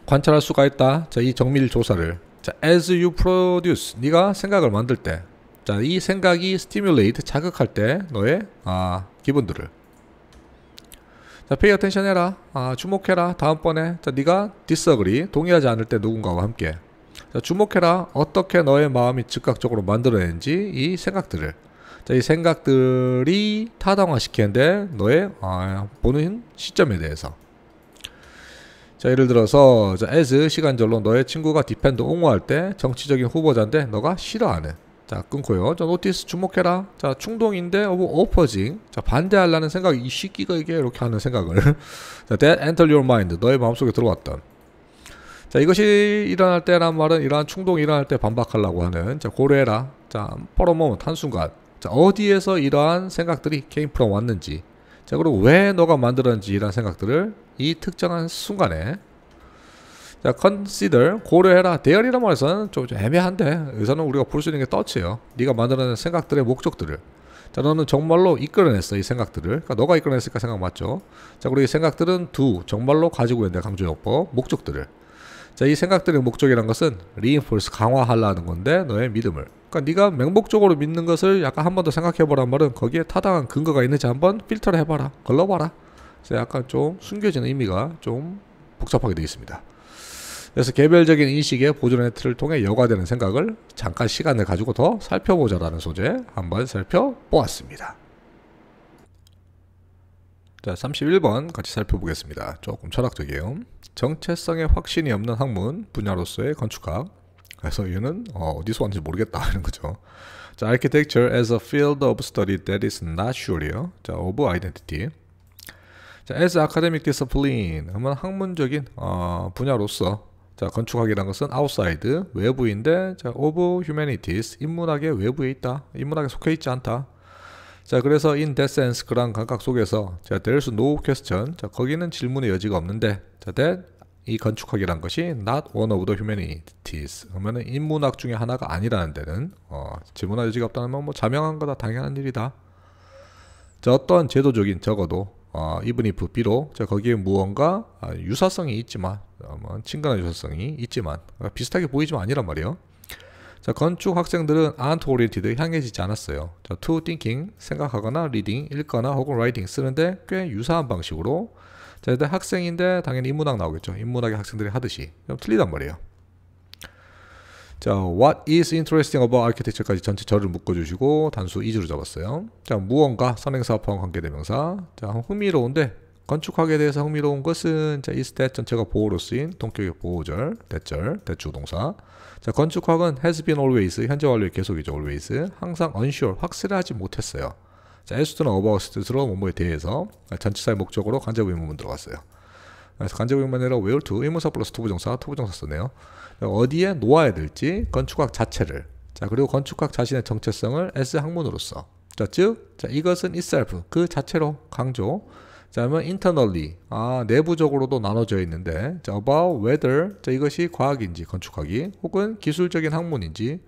관찰할 수가 있다. 자, 이 정밀 조사를 자, as you produce 네가 생각을 만들 때 자, 이 생각이 stimulate 자극할 때 너의 기분들을 자, pay attention 해라. 주목해라. 다음번에 자, 네가 disagree 동의하지 않을 때 누군가와 함께 자, 주목해라. 어떻게 너의 마음이 즉각적으로 만들어내는지 이 생각들을 자, 이 생각들이 타당화시키는데 너의 보는 시점에 대해서 자, 예를 들어서 자, as 시간절로 너의 친구가 디펜드 옹호할 때 정치적인 후보자인데 너가 싫어하는 자, 끊고요. 자, notice 주목해라. 자, 충동인데 of opposing 자, 반대하려는 생각 이 시끼가 이게 이렇게 하는 생각을 자, that enter your mind 너의 마음속에 들어왔던 자, 이것이 일어날 때란 말은 이러한 충동이 일어날 때 반박하려고 하는 자, 고려해라. 자, for a moment 한순간 자, 어디에서 이러한 생각들이 came from 왔는지 자, 그리고 왜 너가 만들었는지 이런 생각들을 이 특정한 순간에 자, consider 고려해라. 대열이란 말에서는 좀 애매한데 여기서는 우리가 볼 수 있는 게 touch예요. 네가 만들어낸 생각들의 목적들을 자, 너는 정말로 이끌어냈어 이 생각들을 그러니까 너가 이끌어냈으니까 생각 맞죠. 자, 그리고 이 생각들은 do 정말로 가지고 있는 강조요법 목적들을 자, 이 생각들의 목적이란 것은 reinforce 강화하려는 건데 너의 믿음을 그러니까 네가 맹목적으로 믿는 것을 약간 한 번 더 생각해보란 말은 거기에 타당한 근거가 있는지 한번 필터를 해봐라. 걸러봐라. 그래서 약간 좀 숨겨지는 의미가 좀 복잡하게 되어 있습니다. 그래서 개별적인 인식의 보존의 틀을 통해 여과되는 생각을 잠깐 시간을 가지고 더 살펴보자라는 소재 한번 살펴보았습니다. 자, 31번 같이 살펴보겠습니다. 조금 철학적이에요. 정체성에 확신이 없는 학문, 분야로서의 건축학. 그래서 이거는 어디서 왔는지 모르겠다 이런 거죠. 자, architecture as a field of study that is not sure. 자, of identity. 자, as academic discipline 하면 학문적인 분야로서, 자, 건축학이라는 것은 outside, 외부인데, 자, of humanities, 인문학의 외부에 있다, 인문학에 속해 있지 않다. 자, 그래서 in that sense, 그런 감각 속에서, 자, there's no question, 자, 거기는 질문의 여지가 없는데, 자, that 이 건축학이란 것이 not one of the humanities, 그러면은 인문학 중에 하나가 아니라는 데는 질문할 여지가 없다는 건 뭐 자명한 거다, 당연한 일이다. 자, 어떤 제도적인, 적어도 even if 비록, 자, 거기에 무언가 유사성이 있지만, 친근한 유사성이 있지만, 비슷하게 보이지만 아니란 말이에요. 자, 건축 학생들은 aren't oriented, 향해지지 않았어요. 자, to thinking, 생각하거나 reading, 읽거나 혹은 writing 쓰는데 꽤 유사한 방식으로. 자, 일단 학생인데 당연히 인문학 나오겠죠. 인문학의 학생들이 하듯이. 좀 틀리단 말이에요. 자, what is interesting about architecture까지 전체 절을 묶어주시고 단수 is로 잡았어요. 자, 무언가, 선행사 포함 관계대명사. 자, 흥미로운데 건축학에 대해서 흥미로운 것은, 자, is that 전체가 보호로 쓰인 동격의 보호절, 대절, 대주동사. 자, 건축학은 has been always, 현재 완료의 계속이죠. always. 항상 unsure, 확실하지 못했어요. 자, as는 about 뜻으로 뭐뭐에 대해서 전치사의 목적으로 간접의 의문문 들어갔어요. 그래서 간접의 의문문이 아니라 where to, 의문사 플러스 투부정사, 투부정사 썼네요. 어디에 놓아야 될지 건축학 자체를. 자, 그리고 건축학 자신의 정체성을 as 학문으로서. 자, 즉, 자, 이것은 itself, 그 자체로 강조. 자, 그러면 internally, 내부적으로도 나눠져 있는데, 자, about whether, 자, 이것이 과학인지 건축학이, 혹은 기술적인 학문인지,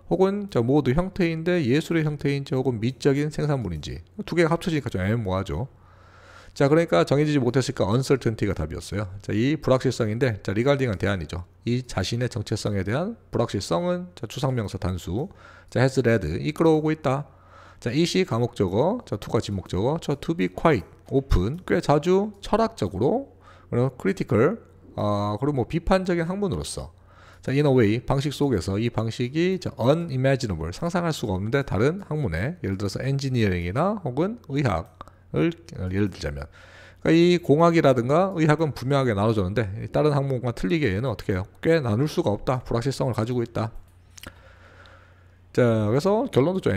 혹은 자, 모두 형태인데 예술의 형태인지, 혹은 미적인 생산물인지. 두 개가 합쳐지니까 좀 애매모호하죠. 자, 그러니까 정해지지 못했으니까 uncertainty가 답이었어요. 자, 이 불확실성인데, 자, regarding은 대안이죠. 이 자신의 정체성에 대한 불확실성은, 자, 추상명사 단수. 자, has led, 이끌어오고 있다. 자, it이 가목적어, 자, to가 지목적어, 저 to be quite, open, 꽤 자주 철학적으로, 그리고 critical, 그리고 뭐 비판적인 학문으로서. 자, in a way, 방식 속에서 이 방식이, 자, unimaginable, 상상할 수가 없는데 다른 학문에, 예를 들어서 엔지니어링이나 혹은 의학을 예를 들자면, 그러니까 이 공학이라든가 의학은 분명하게 나눠졌는데 다른 학문과 틀리게 얘는 어떻게 해요? 꽤 나눌 수가 없다, 불확실성을 가지고 있다. 자, 그래서 결론도 좀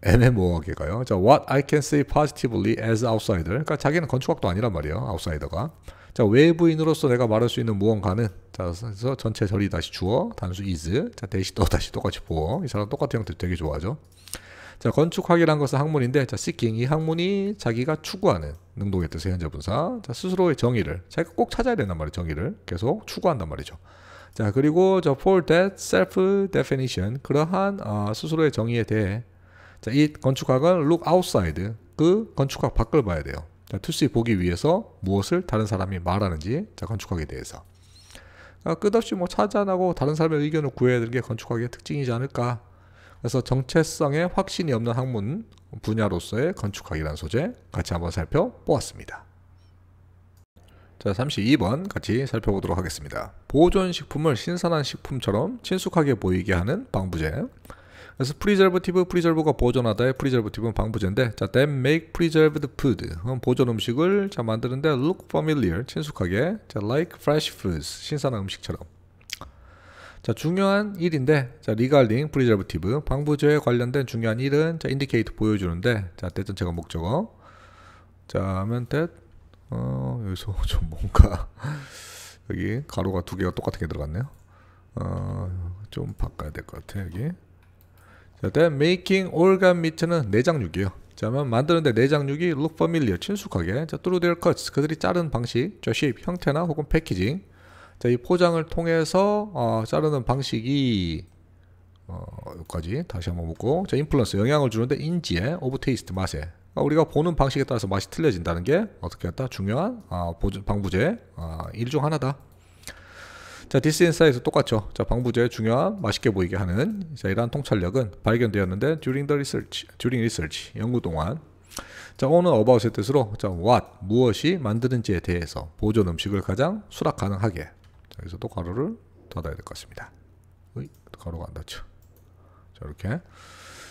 애매모호하게 가요. 자, what I can say positively as outsider. 그러니까 자기는 건축학도 아니란 말이에요. 아웃사이더가. 자, 외부인으로서 내가 말할 수 있는 무언가는, 자, 그래서 전체 절이 다시 주어, 단수 is, 자, 대시 또 다시 똑같이 보어. 이 사람 똑같은 형태 되게 좋아하죠. 자, 건축학이란 것은 학문인데, 자, seeking, 이 학문이 자기가 추구하는 능동의 뜻의 현재분사. 자, 스스로의 정의를, 자기가 꼭 찾아야 된단 말이에요. 정의를 계속 추구한단 말이죠. 자, 그리고 저 for that self definition, 그러한 스스로의 정의에 대해, 자, 이 건축학은 look outside, 그 건축학 밖을 봐야 돼요. 자, to see, 보기 위해서 무엇을 다른 사람이 말하는지, 자, 건축학에 대해서. 끝없이 뭐 찾아나고 다른 사람의 의견을 구해야 되는 게 건축학의 특징이지 않을까. 그래서 정체성에 확신이 없는 학문 분야로서의 건축학이라는 소재 같이 한번 살펴보았습니다. 자, 32번 같이 살펴보도록 하겠습니다. 보존식품을 신선한 식품처럼 친숙하게 보이게 하는 방부제. 그래서 preserve가 보존하다의 preservative는 방부제인데, 자, that make preserved food, 보존 음식을, 자, 만드는데 look familiar, 친숙하게, 자, like fresh foods, 신선한 음식처럼. 자, 중요한 일인데, 자, regarding preservative, 방부제에 관련된 중요한 일은, 자, indicate, 보여주는데, 자, that 전체가 목적어. 자, 하면 that, 여기서 좀 뭔가 여기 가로가 두 개가 똑같게 들어갔네요. 좀 바꿔야 될 것 같아요. 여기. 자, then making organ meat는 내장육이에요. 자, 만드는데 내장육이 look familiar, 친숙하게. 자, through their cuts, 그들이 자른 방식, 자, shape, 형태나 혹은 패키징. 자, 이 포장을 통해서 자르는 방식이 여기까지 다시 한번 묻고, 자, influence, 영향을 주는데 인지에, of taste, 맛에. 우리가 보는 방식에 따라서 맛이 틀려진다는 게 어떻게 했다? 중요한 방부제 일 중 하나다. 자, this insight도 똑같죠. 자, 방부제 중요한 맛있게 보이게 하는, 자, 이러한 통찰력은 발견되었는데 during research, 연구 동안. 자, on은 about의 뜻으로 자, what 무엇이 만드는지에 대해서 보존 음식을 가장 수락 가능하게. 자, 여기서 또 가로를 닫아야 될 것 같습니다. 가로가 안 닫혀. 자, 이렇게.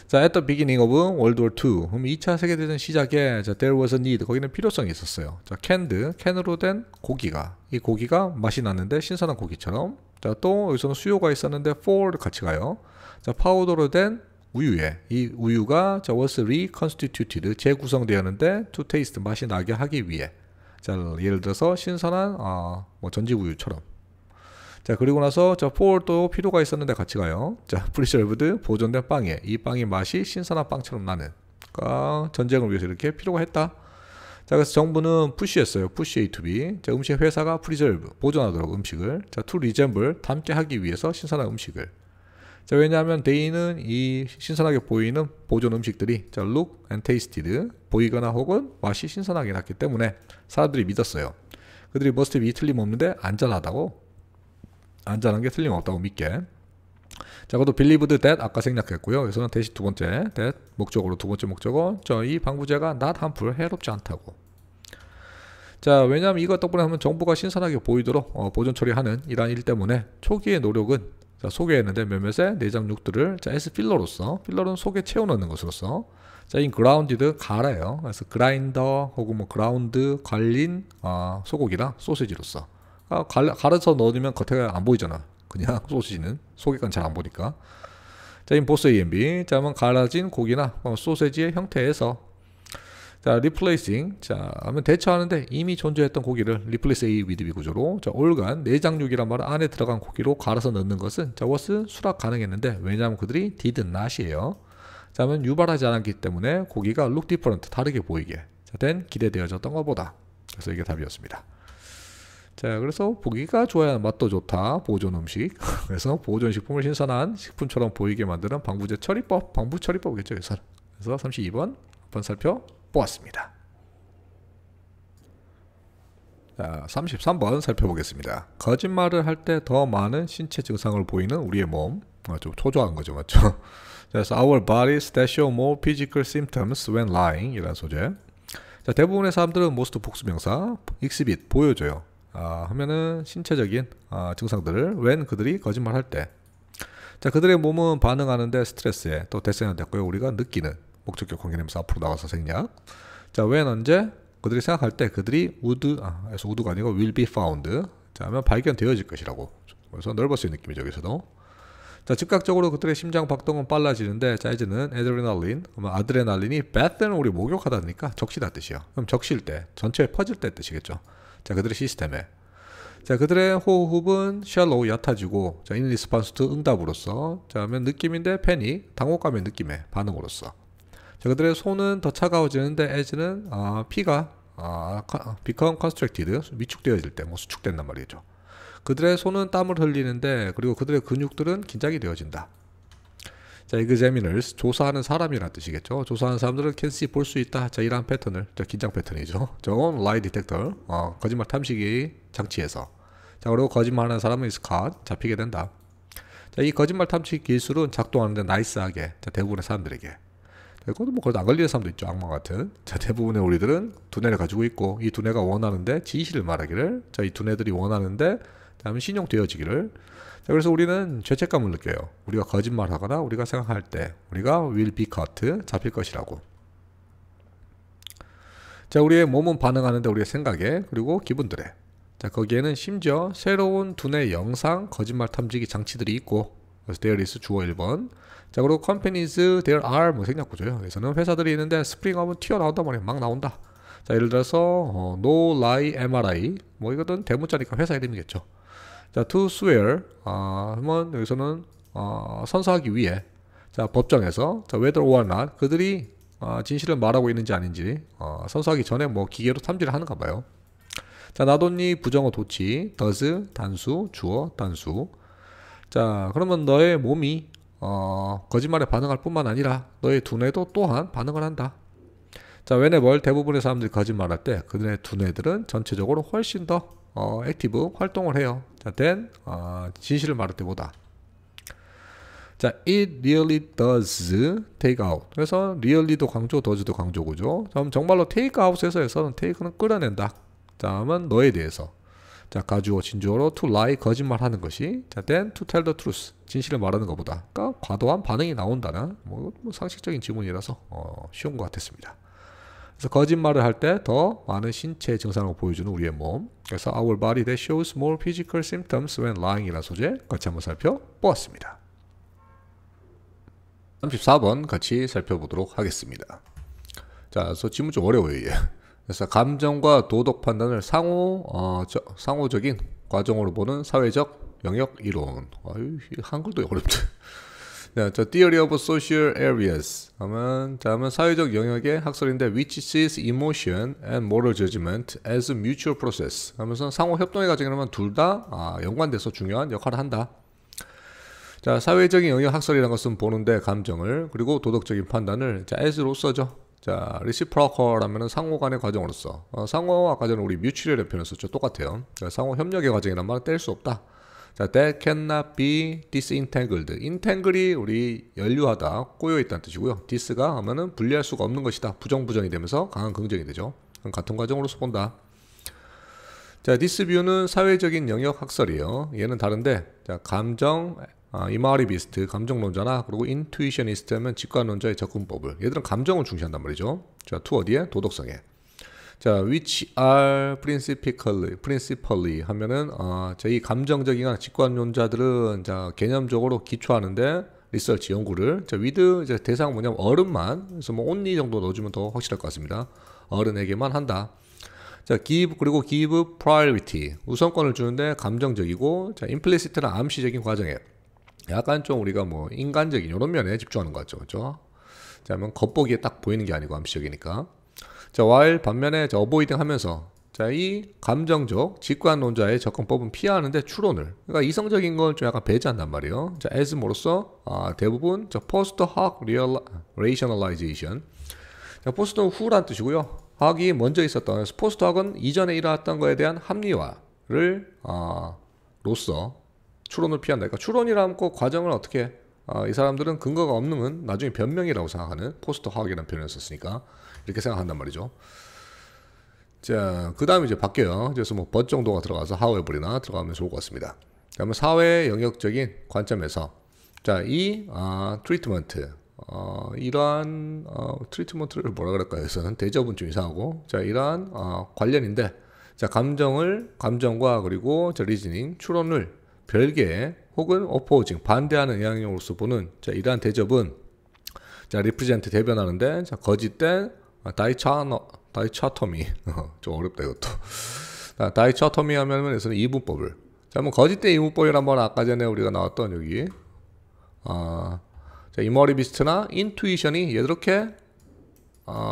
자, at the beginning of World War II. 그럼 2차 세계대전 시작에 자, there was a need. 거기는 필요성이 있었어요. 자, 캔으로 된 고기가. 이 고기가 맛이 났는데 신선한 고기처럼. 자, 또 여기서는 수요가 있었는데 for를 같이 가요. 자, 파우더로 된 우유에 이 우유가 자, was reconstituted 재구성되었는데 to taste 맛이 나게 하기 위해. 자, 예를 들어서 신선한 뭐 전지 우유처럼. 자, 그리고 나서 자, for 또 필요가 있었는데 같이 가요. 자, preserved 보존된 빵에 이 빵이 맛이 신선한 빵처럼 나는. 그러니까 전쟁을 위해서 이렇게 필요가 했다. 자, 그래서 정부는 푸시했어요. push A to B. 자, 음식 회사가 preserve 보존하도록 음식을. 자, to resemble 닮게 하기 위해서 신선한 음식을. 자, 왜냐하면 they는 이 신선하게 보이는 보존 음식들이 자, look and tasted 보이거나 혹은 맛이 신선하게 났기 때문에 사람들이 믿었어요. 그들이 must be 틀림없는데 안전하다고, 안전한 게 틀림없다고 믿게. 자, 그것도 believed that 아까 생략했고요. 여기서는 대시 두 번째 that 목적으로 두 번째 목적어 이 방부제가 not harmful 해롭지 않다고. 자, 왜냐하면 이것 덕분에 하면 정부가 신선하게 보이도록 보존 처리하는 이러한 일 때문에 초기의 노력은 자, 소개했는데 몇몇의 내장육들을 자, as 필러로서, 필러는 속에 채워넣는 것으로서 자, in grounded 갈아요. 그래서 그라인더 혹은 뭐 그라운드 갈린 소고기랑 소시지로서 갈아서 넣으면 겉에 안 보이잖아. 그냥 소시지는 속에 건 잘 안 보니까. 자, in both A and B 자, 하면 갈아진 고기나 소시지의 형태에서 자, replacing 자, 하면 대처하는데 이미 존재했던 고기를 replace A with B 구조로 자, organ 내장육이란 말은 안에 들어간 고기로 갈아서 넣는 것은 자, was 수락 가능했는데 왜냐하면 그들이 did not이에요. 자, 하면 유발하지 않았기 때문에 고기가 look different 다르게 보이게 자, 된 기대되어졌던 것보다. 그래서 이게 답이었습니다. 자, 그래서 보기가 좋아야 맛도 좋다. 보존 음식. 그래서 보존 식품을 신선한 식품처럼 보이게 만드는 방부제 처리법, 방부 처리법이겠죠. 그래서 32번 한번 살펴보았습니다. 자, 33번 살펴보겠습니다. 거짓말을 할 때 더 많은 신체 증상을 보이는 우리의 몸. 좀 초조한 거죠, 맞죠? 그래서 our bodies that show more physical symptoms when lying 이라는 소재. 자, 대부분의 사람들은 most 복수명사 exhibit 보여줘요. 하면은 신체적인 증상들을 when 그들이 거짓말할 때. 자, 그들의 몸은 반응하는데 스트레스에 또 대세는 됐고요. 우리가 느끼는 목적격 관계대명사 앞으로 나가서 생략. 자, when 언제 그들이 생각할 때 그들이 would가 아니고 will be found. 자, 하면 발견되어질 것이라고. 그래서 넓어지는 느낌이죠. 여기서도. 자, 즉각적으로 그들의 심장 박동은 빨라지는데 자, 이제는 아드레날린이 배트는 우리 목욕하다니까 적시다 뜻이요. 그럼 적실 때 전체에 퍼질 때 뜻이겠죠. 자, 그들의 시스템에. 자, 그들의 호흡은 shallow 얕아지고 자, in response to 응답으로서 자, 하면 느낌인데 패닉 당혹감의 느낌의 반응으로서. 자, 그들의 손은 더 차가워지는데 as는 피가 become constricted 위축되어질 때 뭐 수축된단 말이죠. 그들의 손은 땀을 흘리는데 그리고 그들의 근육들은 긴장이 되어진다. 자, examiners 조사하는 사람이란 뜻이겠죠. 조사하는 사람들은 can see 볼 수 있다. 자, 이러한 패턴을 긴장 패턴이죠. 저건 lie detector 거짓말 탐지기 장치에서. 자, 그리고 거짓말하는 사람은 is caught 잡히게 된다. 자, 이 거짓말 탐지 기술은 작동하는데 나이스하게 자, 대부분의 사람들에게. 그것도 뭐 그래도 안 걸리는 사람도 있죠. 악마 같은. 자, 대부분의 우리들은 두뇌를 가지고 있고 이 두뇌가 원하는데 지시를 말하기를. 자, 이 두뇌들이 원하는데 다음에 신용되어지기를. 자, 그래서 우리는 죄책감을 느껴요. 우리가 거짓말하거나 우리가 생각할 때 우리가 will be caught 잡힐 것이라고. 자, 우리의 몸은 반응하는데 우리의 생각에 그리고 기분들에. 자, 거기에는 심지어 새로운 두뇌 영상 거짓말 탐지기 장치들이 있고. 그래서 there is 주어 1번. 자, 그리고 companies there are 뭐 생략 구조예요. 그래서는 회사들이 있는데 스프링 하면 튀어나온단 말이에요. 막 나온다. 자, 예를 들어서 no lie MRI 뭐 이거는 대문자니까 회사 이름이겠죠. 자, to swear 하면 여기서는 선서하기 위해. 자, 법정에서 자, whether or not 그들이 진실을 말하고 있는지 아닌지 선서하기 전에 뭐 기계로 탐지를 하는가 봐요. 자, 나돈니 부정어 도치 does 단수 주어 단수. 자, 그러면 너의 몸이 거짓말에 반응할 뿐만 아니라 너의 두뇌도 또한 반응을 한다. 자, whenever 대부분의 사람들이 거짓말할 때 그들의 두뇌들은 전체적으로 훨씬 더 액티브 활동을 해요. 자, then 진실을 말할 때보다. 자, it really does take out. 그래서 really도 강조, does도 강조고죠. 다음 정말로 take out에서는 take는 끌어낸다. 다음은 너에 대해서. 자, 가주어, 진주어로 to lie, 거짓말하는 것이. 자, then to tell the truth, 진실을 말하는 것보다. 그러니까 과도한 반응이 나온다는 뭐 상식적인 지문이라서 쉬운 것 같았습니다. 그래서 거짓말을 할 때 더 많은 신체 증상을 보여주는 우리의 몸. 그래서 our body that shows more physical symptoms when lying이라는 소재 같이 한번 살펴보았습니다. 34번 같이 살펴보도록 하겠습니다. 자, 그래서 지문 좀 어려워요, 이게. 그래서 감정과 도덕 판단을 상호적인 과정으로 보는 사회적 영역 이론. 한글도 어렵죠. 네, 저 Theory of Social Areas 하면 사회적 영역의 학설인데 which sees emotion and moral judgment as a mutual process 하면서 상호 협동의 과정이라면 둘 다 연관돼서 중요한 역할을 한다. 자, 사회적인 영역 학설이라는 것은 보는데 감정을, 그리고 도덕적인 판단을 자, as로서죠. 자, reciprocal 하면은 상호 간의 과정으로서. 상호 아까 전에 우리 mutual이라는 표현을 썼죠. 똑같아요. 자, 상호 협력의 과정이란 말은 뗄 수 없다. 자, that cannot be disentangled. entangle이 우리 연루하다, 꼬여있다는 뜻이고요. dis가 하면은 분리할 수가 없는 것이다. 부정부정이 되면서 강한 긍정이 되죠. 같은 과정으로서 본다. 자, this view는 사회적인 영역 학설이에요. 얘는 다른데, 자, 감정, 이마리비스트, 감정론자나, 그리고 인투이셔니스트 하면 직관론자의 접근법을. 얘들은 감정을 중시한단 말이죠. 자, to 어디에? 도덕성에. 자, which are principally 하면은 자, 이 감정적인 직관론자들은 자, 개념적으로 기초하는데 리서치 연구를. 자, with 이제 대상 뭐냐면 어른만. 그래서 뭐 only 정도 넣어주면 더 확실할 것 같습니다. 어른에게만 한다. 자, give priority, 우선권을 주는데 감정적이고, 자, implicit는 암시적인 과정에 약간 좀 우리가 뭐 인간적인 이런 면에 집중하는 것 같죠, 그렇죠? 자, 그러면 겉보기에 딱 보이는 게 아니고 암시적이니까. 자, while 반면에 자, avoiding 하면서 자, 이 감정적 직관론자의 접근법은 피하는데 추론을. 그러니까 이성적인 걸 좀 약간 배제한단 말이에요. 자, as모로서 대부분 자, post hoc rationalization. 자, post는 후란 뜻이고요. hoc이 먼저 있었던. 그래서 post hoc은 이전에 일어났던 거에 대한 합리화를 로서 추론을 피한다. 그러니까 추론이라면 꼭 과정을 어떻게 이 사람들은 근거가 없는 건 나중에 변명이라고 생각하는 포스트 화학이라는 표현을 썼으니까 이렇게 생각한단 말이죠. 자, 그 다음에 이제 바뀌어요. 그래서 뭐 but 정도가 들어가서 however이나 들어가면 좋을 것 같습니다. 그러면 사회 영역적인 관점에서 자, 이 트리트먼트 이러한 트리트먼트를 뭐라 그럴까요? 그래서는 대접은 좀 이상하고 자, 이러한 관련인데 자, 감정과 그리고 자, 리즈닝 추론을 별개 혹은 opposing 반대하는 영향으로서 보는 자, 이러한 대접은 자, represent 대변하는데 자, 거짓된 다이차토미 좀 어렵다 이것도. 다이차토미 하면에서는 이분법을. 자, 뭐 거짓된 이분법이란 번 아까 전에 우리가 나왔던 여기 자, 이머리비스트나 인투이션이 이렇게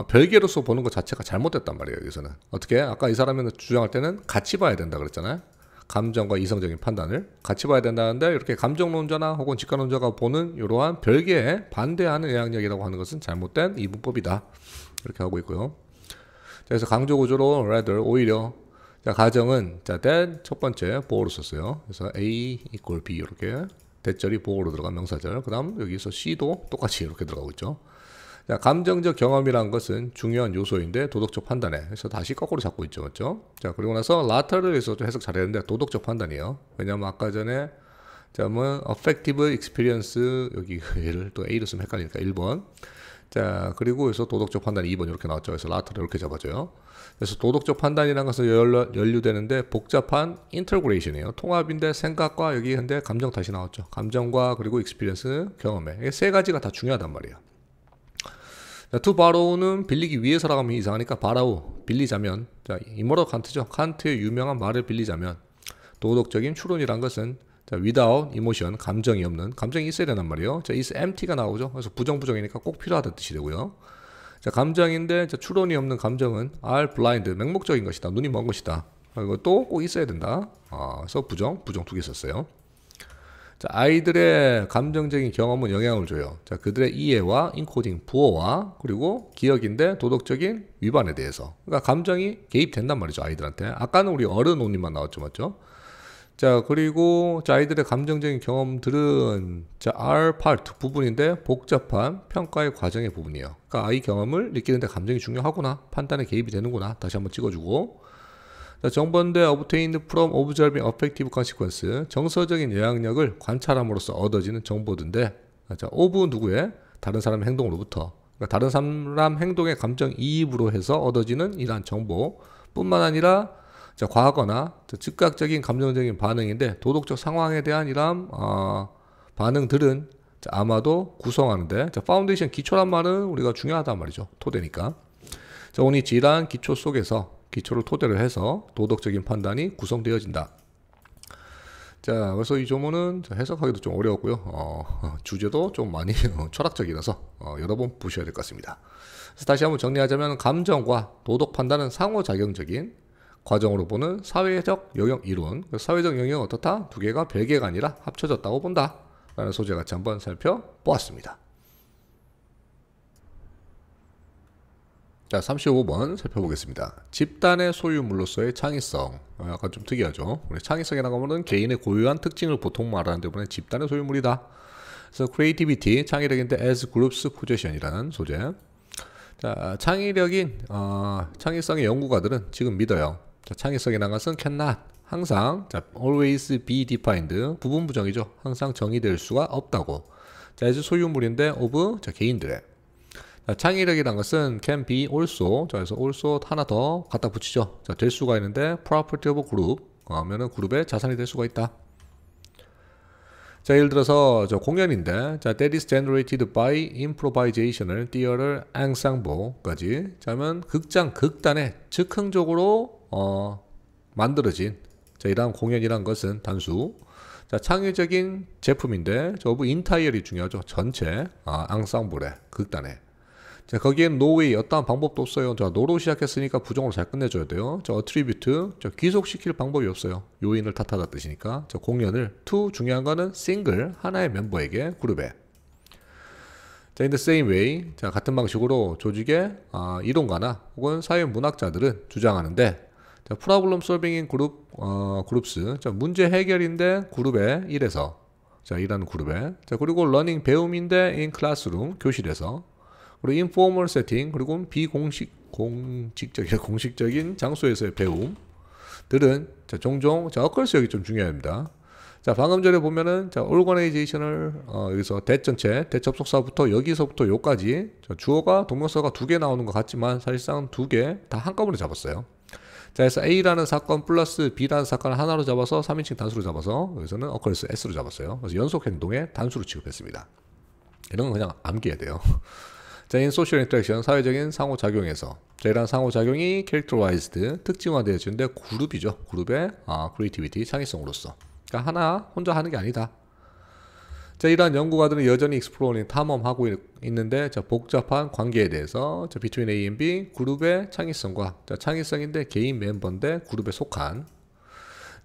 별개로서 보는 것 자체가 잘못됐단 말이에요. 여기서는 어떻게 아까 이 사람이 주장할 때는 같이 봐야 된다 그랬잖아요. 감정과 이성적인 판단을 같이 봐야 된다는데 이렇게 감정론자나 혹은 직관론자가 보는 이러한 별개의 반대하는 영향력이라고 하는 것은 잘못된 이분법이다. 이렇게 하고 있고요. 자, 그래서 강조 구조로 rather 오히려 자, 가정은 자, that 첫 번째 보어로 썼어요. 그래서 A equal B 이렇게 대절이 보어로 들어간 명사절. 그다음 여기서 C도 똑같이 이렇게 들어가고 있죠. 자, 감정적 경험이라는 것은 중요한 요소인데 도덕적 판단에. 그래서 다시 거꾸로 잡고 있죠, 맞죠? 자, 그리고 나서 라터를 해서 좀 해석 잘해야 되는데 도덕적 판단이에요. 왜냐면 아까 전에 자, 뭐 affective experience 여기 얘를 또 A로 쓰면 헷갈리니까 1번. 자, 그리고 여기서 도덕적 판단 2번 이렇게 나왔죠. 그래서 라터를 이렇게 잡아줘요. 그래서 도덕적 판단이라는 것은 연루되는데 복잡한 인터그레이션이에요. 통합인데 생각과 여기 근데 감정 다시 나왔죠. 감정과 그리고 experience 경험에. 이게 세 가지가 다 중요하단 말이에요. to borrow는 빌리기 위해서라고 하면 이상하니까 borrow, 빌리자면. 자, 이모로 칸트죠. 칸트의 유명한 말을 빌리자면 도덕적인 추론이란 것은 자, without emotion, 감정이 없는, 감정이 있어야 된단 말이에요. 자, is empty가 나오죠. 그래서 부정이니까 꼭 필요하다는 뜻이 되고요. 자, 감정인데 자, 추론이 없는 감정은 are blind, 맹목적인 것이다. 눈이 먼 것이다. 이것도 꼭 있어야 된다. 그래서 부정 두 개 썼어요. 자, 아이들의 감정적인 경험은 영향을 줘요. 자, 그들의 이해와 인코딩, 부호와 그리고 기억인데 도덕적인 위반에 대해서. 그러니까 감정이 개입된단 말이죠, 아이들한테. 아까는 우리 어른 논리만 나왔죠, 맞죠? 자, 그리고 자, 아이들의 감정적인 경험들은 자, R part 부분인데 복잡한 평가의 과정의 부분이에요. 그러니까 아이 경험을 느끼는데 감정이 중요하구나, 판단에 개입이 되는구나, 다시 한번 찍어주고. 자, 정보인데 obtained from observing affective consequence, 정서적인 영향력을 관찰함으로써 얻어지는 정보인데, 자, of 누구의? 다른 사람의 행동으로부터, 그러니까 다른 사람 행동의 감정 이입으로 해서 얻어지는 이러한 정보 뿐만 아니라 자, 과거나 자, 즉각적인 감정적인 반응인데 도덕적 상황에 대한 이러한 반응들은 자, 아마도 구성하는데, 자, 파운데이션 기초란 말은 우리가 중요하단 말이죠. 토대니까. 자, 오늘 이러한 기초 속에서 기초를 토대로 해서 도덕적인 판단이 구성되어진다. 자, 그래서 이 조문은 해석하기도 좀 어려웠고요. 주제도 좀 많이 철학적이라서 여러 번 보셔야 될 것 같습니다. 그래서 다시 한번 정리하자면, 감정과 도덕 판단은 상호작용적인 과정으로 보는 사회적 영역 이론. 사회적 영역은 어떻다? 두 개가 별개가 아니라 합쳐졌다고 본다 라는 소재 같이 한번 살펴보았습니다. 자, 35번 살펴보겠습니다. 집단의 소유물로서의 창의성. 약간 좀 특이하죠. 우리 창의성이라는 것은 개인의 고유한 특징을 보통 말하는 데문에 집단의 소유물이다. 그래서 creativity, 창의력인데 as groups possession이라는 소재. 자, 창의성의 연구가들은 지금 믿어요. 자, 창의성이라는 것은 cannot, 항상, 자, always be defined, 부분부정이죠. 항상 정의될 수가 없다고. 자, as 소유물인데 of, 자, 개인들의. 자, 창의력이란 것은 can be also, 자, 그래서 also 하나 더 갖다 붙이죠. 자, 될 수가 있는데 property of group 하면은 그룹의 자산이 될 수가 있다. 자, 예를 들어서 저 공연인데, 자, that is generated by improvisational theater ensemble까지. 자면 극단에 즉흥적으로 만들어진 자, 이러한 공연이란 것은 단수. 자, 창의적인 제품인데 저부 인타이어리 중요하죠. 전체 앙상블에 극단에. 자, 거기엔 노웨이 어떠한 방법도 없어요. 자, 노로 시작했으니까 부정으로 잘 끝내줘야 돼요. 자, attribute, 자, 귀속시킬 방법이 없어요. 요인을 탓하다 뜻이니까. 자, 공연을 to, 중요한 거는 single, 하나의 멤버에게, 그룹에. 자, in the same way, 자, 같은 방식으로 조직의 이론가나 혹은 사회문학자들은 주장하는데, 자, problem solving in groups, 자, 문제 해결인데 그룹에 1에서, 자, 일하는 그룹에. 자, 그리고 learning, 배움인데 in classroom, 교실에서. 그리고 informal setting, 그리고 공식적인 장소에서의 배움들은 자, 종종 자, occurs 여기 좀 중요합니다. 자, 방금 전에 보면은 자, organization을 여기서 대전체 대접속사부터 여기서부터 요까지 자, 주어가 동명사가 2개 나오는 것 같지만 사실상 2개 다 한꺼번에 잡았어요. 자, 그래서 A라는 사건 플러스 B라는 사건을 하나로 잡아서 3인칭 단수로 잡아서 여기서는 occurs S로 잡았어요. 그래서 연속 행동의 단수로 취급했습니다. 이런 건 그냥 암기해야 돼요. 자, in social interaction, 사회적인 상호작용에서 자, 이런 상호작용이 characterized, 특징화되어지는데 그룹이죠. 그룹의 creativity, 창의성으로서. 그러니까 하나 혼자 하는 게 아니다. 자, 이러한 연구가들은 여전히 exploring, 탐험하고 있는데 자, 복잡한 관계에 대해서 자, between A and B, 그룹의 창의성과 자, 창의성인데 개인 멤버인데 그룹에 속한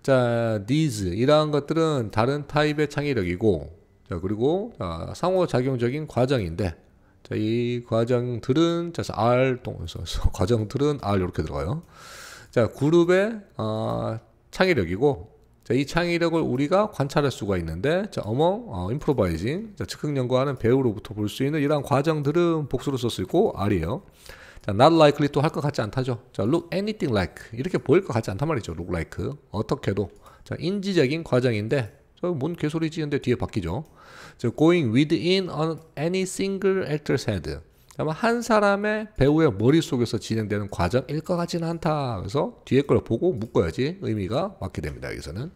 자, these, 이러한 것들은 다른 타입의 창의력이고 자, 그리고 상호작용적인 과정인데 자, 이 과정들은 자, R 동에서 과정들은 R 이렇게 들어가요. 자, 그룹의 창의력이고 자, 이 창의력을 우리가 관찰할 수가 있는데 자, among improvising, 자, 즉흥 연구하는 배우로부터 볼 수 있는 이러한 과정들은 복수로 쓸 수 있고 R이에요. 자, not likely 또 할 것 같지 않다죠. 자, look anything like, 이렇게 보일 것 같지 않단 말이죠. look like, 어떻게도. 자, 인지적인 과정인데 뭔 개소리지 근데 뒤에 바뀌죠. 자, going within any single actor's head, 아마 한 사람의 배우의 머릿속에서 진행되는 과정일 것 같지는 않다. 그래서 뒤에 걸 보고 묶어야지 의미가 맞게 됩니다. 여기서는.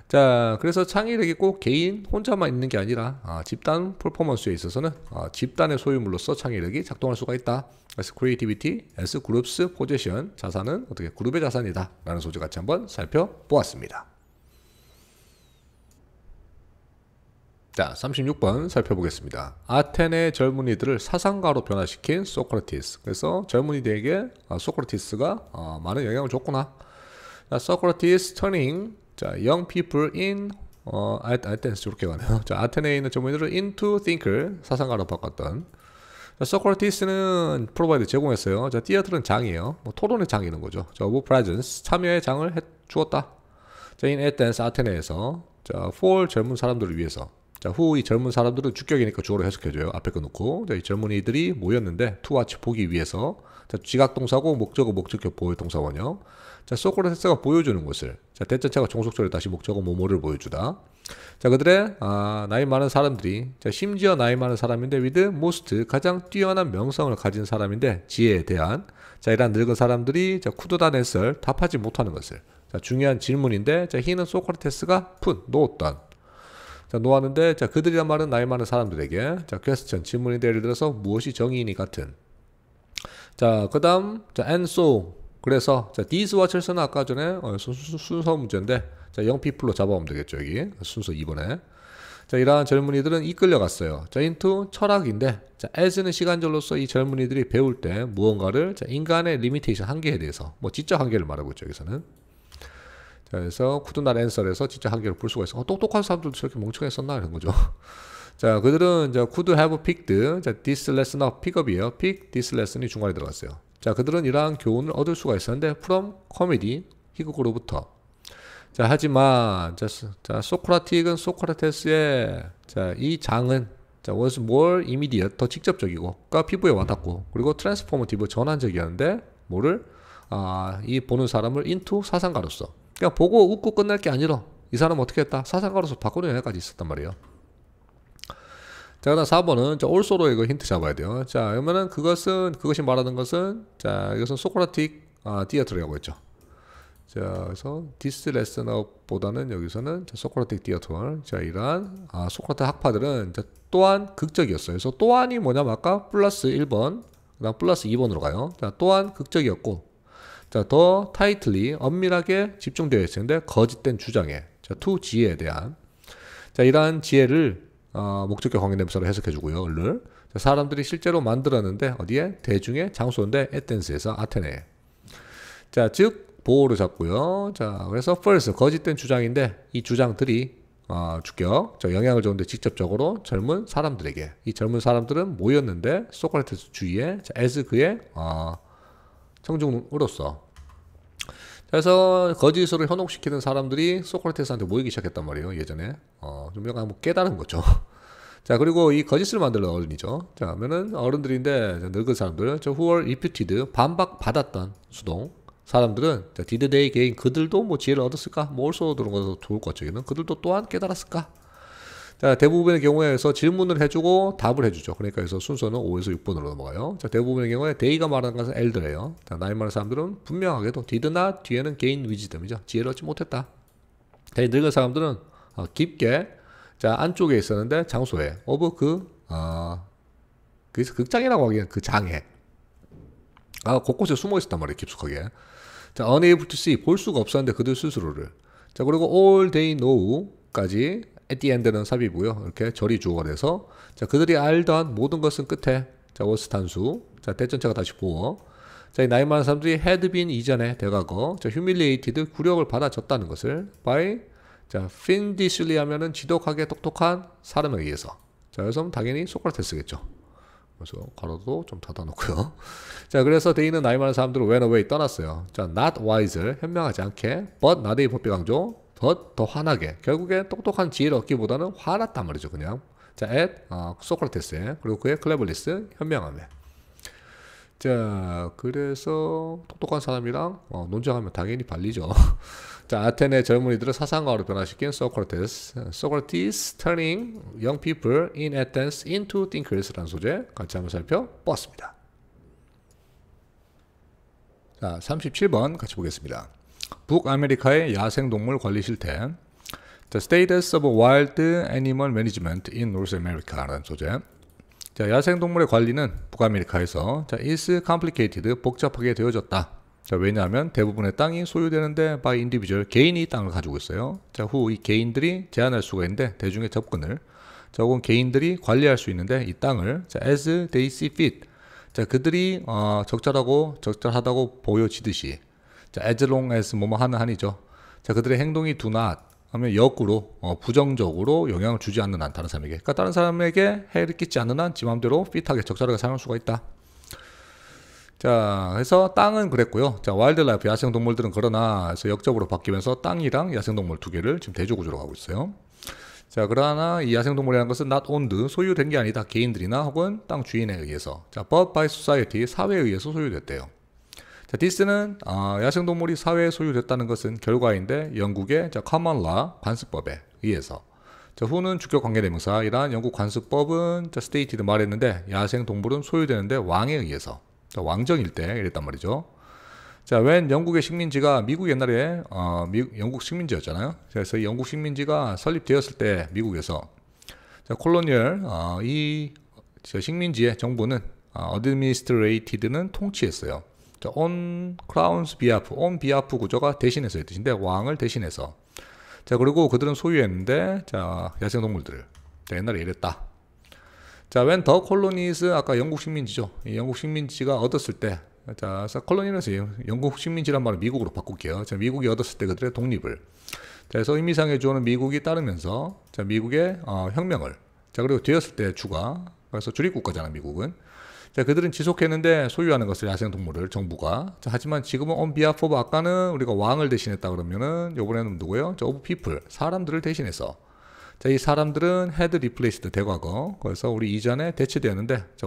자, 그래서 창의력이 꼭 개인 혼자만 있는 게 아니라 집단 퍼포먼스에 있어서는 집단의 소유물로서 창의력이 작동할 수가 있다. 그래서 creativity as groups possession, 자산은 어떻게 그룹의 자산이다 라는 소재 같이 한번 살펴보았습니다. 자, 36번 살펴보겠습니다. 아테네 젊은이들을 사상가로 변화시킨 소크라티스. 그래서 젊은이들에게 소크라티스가 많은 영향을 줬구나. 자, 소크라티스 turning 자, young people in 아테네스 이렇게 가네요. 자, 아테네에 있는 젊은이들을 into thinker, 사상가로 바꿨던. 자, 소크라티스는 provide 제공했어요. 자, theater는 장이에요. 뭐 토론의 장이 있는 거죠. 자, of presence, 참여의 장을 해 주었다. 자, in Athens 아테네에서 자, for 젊은 사람들을 위해서. 자, who 이 젊은 사람들은 주격이니까 주어로 해석해줘요. 앞에 거 놓고. 자, 이 젊은이들이 모였는데 to watch 보기 위해서. 자, 지각동사고 목적어 목적격 보여 동사원형. 자, 소크라테스가 보여주는 것을. 자, 대전체가 종속절에 다시 목적어 뭐뭐를 보여주다. 자, 그들의 나이 많은 사람들이 자, 심지어 나이 많은 사람인데 with most 가장 뛰어난 명성을 가진 사람인데 지혜에 대한 자, 이런 늙은 사람들이 자, 쿠드단 앤서를 답하지 못하는 것을. 자, 중요한 질문인데 자, 히는 소크라테스가 놓았던. 자, 놓았는데 자, 그들이란 말은 나이 많은 사람들에게 자, 퀘스천 질문인데 예를 들어서 무엇이 정의이니 같은. 자, 그다음 자, and so 그래서 자, these watchers는 아까 전에 순서 문제인데 자, young people로 잡아오면 되겠죠. 여기 순서 2번에. 자, 이러한 젊은이들은 이끌려갔어요. 자, into 철학인데 자, as는 시간절로서 이 젊은이들이 배울 때 무언가를 자, 인간의 리미테이션 한계에 대해서 뭐 지적 한계를 말하고 있죠. 여기서는. 자, 그래서 쿠드날 앤설에서 지적 한계를 볼 수가 있어. 똑똑한 사람들도 저렇게 멍청했었나 이런 거죠. 자, 그들은 자, could have picked 자, this lesson up pickup이에요. pick this lesson이 중간에 들어갔어요. 자, 그들은 이러한 교훈을 얻을 수가 있었는데 from comedy 희극으로부터. 자, 하지만 자, 소크라틱은 소크라테스의 자, 이 장은 자, was more immediate 더 직접적이고 가 피부에 와닿고 그리고 transformative 전환적이었는데 뭐를 이 보는 사람을 into 사상가로서 그냥 보고 웃고 끝날 게 아니라 이 사람은 어떻게 했다? 사상가로서 바꾸는 영향까지 있었단 말이에요. 자, 그다음 4번은 자, also로 이거 힌트 잡아야 돼요. 자, 그러면은 그것이 말하는 것은 자, 이것은 소크라틱 디어트라고 했죠. 자, 그래서 this lesson up보다는 여기서는 자, 소크라틱 디어트. 자, 이러한 소크라틱 학파들은 자, 또한 극적이었어요. 그래서 또한이 뭐냐면 아까 플러스 1번, 그다음 플러스 2번으로 가요. 자, 또한 극적이었고, 자, 더 타이틀리 엄밀하게 집중되어 있었는데 거짓된 주장에 자, to 지혜에 대한 자, 이러한 지혜를 목적격 관계대명사로 해석해주고요. 을을 자, 사람들이 실제로 만들었는데 어디에? 대중의 장소인데 에덴스에서 아테네에. 자, 즉 보호를 잡고요. 자, 그래서 first 거짓된 주장인데 이 주장들이 주격 자, 영향을 줬는데 직접적으로 젊은 사람들에게 이 젊은 사람들은 모였는데 소크라테스 주위에 자, as 그의 청중으로서 그래서 거짓으로 현혹시키는 사람들이 소크라테스한테 모이기 시작했단 말이에요. 예전에 좀 약간 뭐 깨달은 거죠. 자, 그리고 이 거짓을 만드는 어른이죠. 자, 그러면은 어른들인데 늙은 사람들, 저 who were reputed 반박받았던 수동 사람들은 자, did they gain 그들도 뭐 지혜를 얻었을까? 뭐 also 들은 것도 좋을 것 같죠. 여기는 그들도 또한 깨달았을까? 자, 대부분의 경우에서 질문을 해주고 답을 해주죠. 그러니까 그래서 순서는 5에서 6번으로 넘어가요. 자, 대부분의 경우에 they가 말하는 것은 elder예요. 자, 나이 많은 사람들은 분명하게도 did not 뒤에는 gain wisdom이죠. 지혜를 얻지 못했다. 자, 늙은 사람들은 깊게 자, 안쪽에 있었는데 장소에 of 그래서 극장이라고 하기엔 그 장에 곳곳에 숨어 있었단 말이에요. 깊숙하게. 자, unable to see 볼 수가 없었는데 그들 스스로를. 자, 그리고 all they know까지 at the end는 삽입이고요. 이렇게 절이 주어가 돼서 자, 그들이 알던 모든 것은 끝에 자, was 단수. 자, 대전체가 다시 보어. 자, 이 나이 많은 사람들이 had been 이전에 대과거 자, humiliated 굴욕을 받아줬다는 것을 by 자, fiendishly 하면은 지독하게 똑똑한 사람에 의해서. 자, 그래서 당연히 소크라테스겠죠. 그래서 괄호도 좀 닫아놓고요. 자, 그래서 데이는 나이 많은 사람들은 went away 떠났어요. 자, not wiser 현명하지 않게, but not의 법비 강조, but 더 화나게. 결국에 똑똑한 지혜를 얻기보다는 화났단 말이죠, 그냥. 자, at 소크라테스에 그리고 그의 클레버리스 현명함에. 자, 그래서 똑똑한 사람이랑 논쟁하면 당연히 발리죠. 자, 아테네 젊은이들을 사상가로 변화시킨 Socrates turning young people in Athens into thinkers라는 소재 같이 한번 살펴보았습니다. 자, 37번 같이 보겠습니다. 북아메리카의 야생동물 관리 실태. The status of wild animal management in North America라는 소재. 자, 야생동물의 관리는 북아메리카에서 자, is complicated 복잡하게 되어졌다. 자, 왜냐하면 대부분의 땅이 소유되는데 by individual 개인이 땅을 가지고 있어요. 자, 후 이 개인들이 제한할 수가 있는데 대중의 접근을 자, 혹은 개인들이 관리할 수 있는데 이 땅을 자, as they see fit 자, 그들이 적절하다고 보여지듯이 자, as long as 뭐뭐 하는 한이죠. 자, 그들의 행동이 do not 하면 역으로 부정적으로 영향을 주지 않는 한 다른 사람에게 그러니까 다른 사람에게 해를 끼치 않는 한 지 마음대로 핏하게 적절하게 사용할 수가 있다. 자, 그래서 땅은 그랬고요. 자, 와일드라이프 야생동물들은 그러나 해서 역접으로 바뀌면서 땅이랑 야생동물 두 개를 지금 대조구조로 가고 있어요. 자, 그러나 이 야생동물이라는 것은 not owned, 소유된 게 아니다. 개인들이나 혹은 땅 주인에 의해서. 자, but by society, 사회에 의해서 소유됐대요. 자, this는 야생동물이 사회에 소유됐다는 것은 결과인데 영국의 자, common law, 관습법에 의해서. 자, who는 주격 관계대명사. 이러한 영국 관습법은 자, stated 말했는데 야생동물은 소유되는데 왕에 의해서. 자, 왕정일 때 이랬단 말이죠. 자, 웬 영국의 식민지가 미국 옛날에 영국 식민지였잖아요. 그래서 이 영국 식민지가 설립되었을 때 미국에서 자, 콜로니얼 이 식민지의 정부는 administrated는 통치했어요. 자, on crown's behalf, on behalf 구조가 대신해서의 뜻인데 왕을 대신해서. 자, 그리고 그들은 소유했는데 자, 야생동물들을 자, 옛날에 이랬다. 자, when the colonies 아까 영국 식민지죠. 이 영국 식민지가 얻었을 때 자, 콜로니에서 영국 식민지란 말을 미국으로 바꿀게요. 자, 미국이 얻었을 때 그들의 독립을. 자, 그래서 의미상의 주어는 미국이 따르면서 자, 미국의 혁명을. 자, 그리고 되었을 때 주가. 그래서 주립국가잖아, 미국은. 자, 그들은 지속했는데 소유하는 것을 야생동물을 정부가. 자, 하지만 지금은 on behalf of 아까는 우리가 왕을 대신했다 그러면은 요번에는 누구예요? 자, of people, 사람들을 대신해서. 자, 이 사람들은 had replaced 대과거. 그래서 우리 이전에 대체되었는데 자,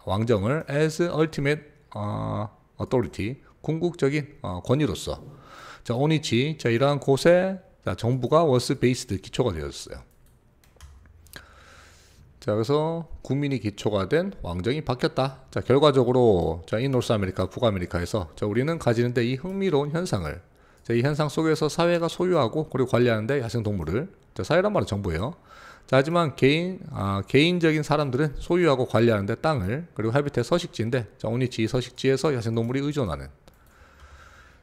왕정을 as ultimate authority, 궁극적인 권위로서. 자, on which 자, 이러한 곳에 자, 정부가 was based 기초가 되었어요. 자, 그래서 국민이 기초가 된 왕정이 바뀌었다. 자, 결과적으로 자, 이 노스 아메리카, 북아메리카에서 자, 우리는 가지는데 이 흥미로운 현상을 자, 이 현상 속에서 사회가 소유하고 그리고 관리하는데 야생동물을 자, 사회란 말은 정부예요. 자, 하지만 개인적인 사람들은 소유하고 관리하는데 땅을 그리고 하비텟 서식지인데 자, 오니치 서식지에서 야생동물이 의존하는.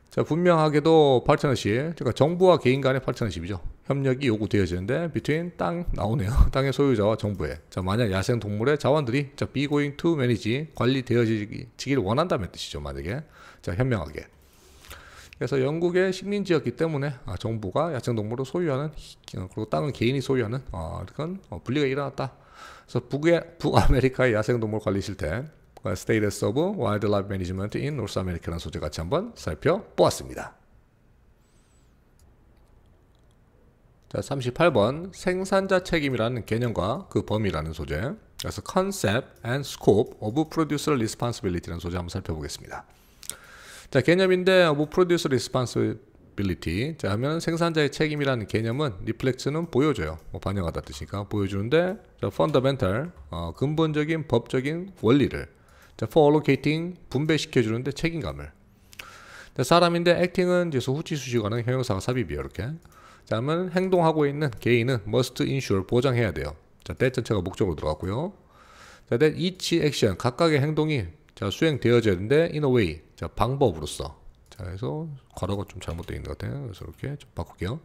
자, 분명하게도 파트너십, 그러니까 정부와 개인 간의 파트너십이죠. 협력이 요구되어지는데 between 땅 나오네요. 땅의 소유자와 정부의. 자, 만약 야생동물의 자원들이 자, be going to manage 관리되어지기를 원한다면 뜻이죠. 만약에 자, 현명하게. 그래서 영국의 식민지였기 때문에 정부가 야생동물을 소유하는 그리고 땅은 개인이 소유하는 그런 분리가 일어났다. 그래서 북아메리카의 야생동물 관리 실태 Status of Wildlife Management in North America라는 소재 같이 한번 살펴보았습니다. 자, 38번 생산자 책임이라는 개념과 그 범위라는 소재. 그래서 Concept and Scope of Producer Responsibility라는 소재 한번 살펴보겠습니다. 자, 개념인데 of producer responsibility. 자, 하면 생산자의 책임이라는 개념은 reflect는 보여줘요. 반영하다 뜻이니까 보여주는데 자, fundamental 근본적인 법적인 원리를 자, for allocating 분배시켜 주는데 책임감을. 자, 사람인데 acting은 뒤에서 후치수식어는 형용사가 삽입이에요. 이렇게. 자, 하면 행동하고 있는 개인은 must ensure 보장해야 돼요. 자, that 전체가 목적으로 들어갔고요. 자, that each action 각각의 행동이 자, 수행되어져야 되는데 in a way 자, 방법으로서. 자, 그래서 괄호가 좀 잘못되어 있는 것 같아요. 그래서 이렇게 좀 바꿀게요.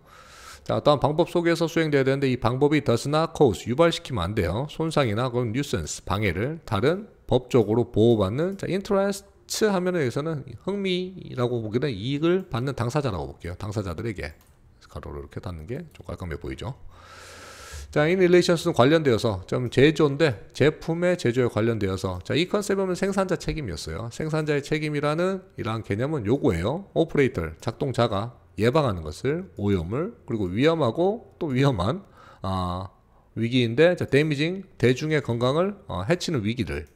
자, 어떤 방법 속에서 수행되어야 되는데 이 방법이 does not cause 유발시키면 안 돼요. 손상이나 그런 nuisance 방해를 다른 법적으로 보호받는 자, interest 하면은 여기서는 흥미라고 보기는 이익을 받는 당사자라고 볼게요. 당사자들에게 가로로 이렇게 닫는 게 좀 깔끔해 보이죠. 자, in relations는 관련되어서 좀 제조인데 제품의 제조에 관련되어서 자, 이 컨셉은 생산자 책임이었어요. 생산자의 책임이라는 이러한 개념은 요거예요. 오퍼레이터 작동자가 예방하는 것을 오염을 그리고 위험하고 또 위험한 위기인데 자, 데미징 대중의 건강을 해치는 위기를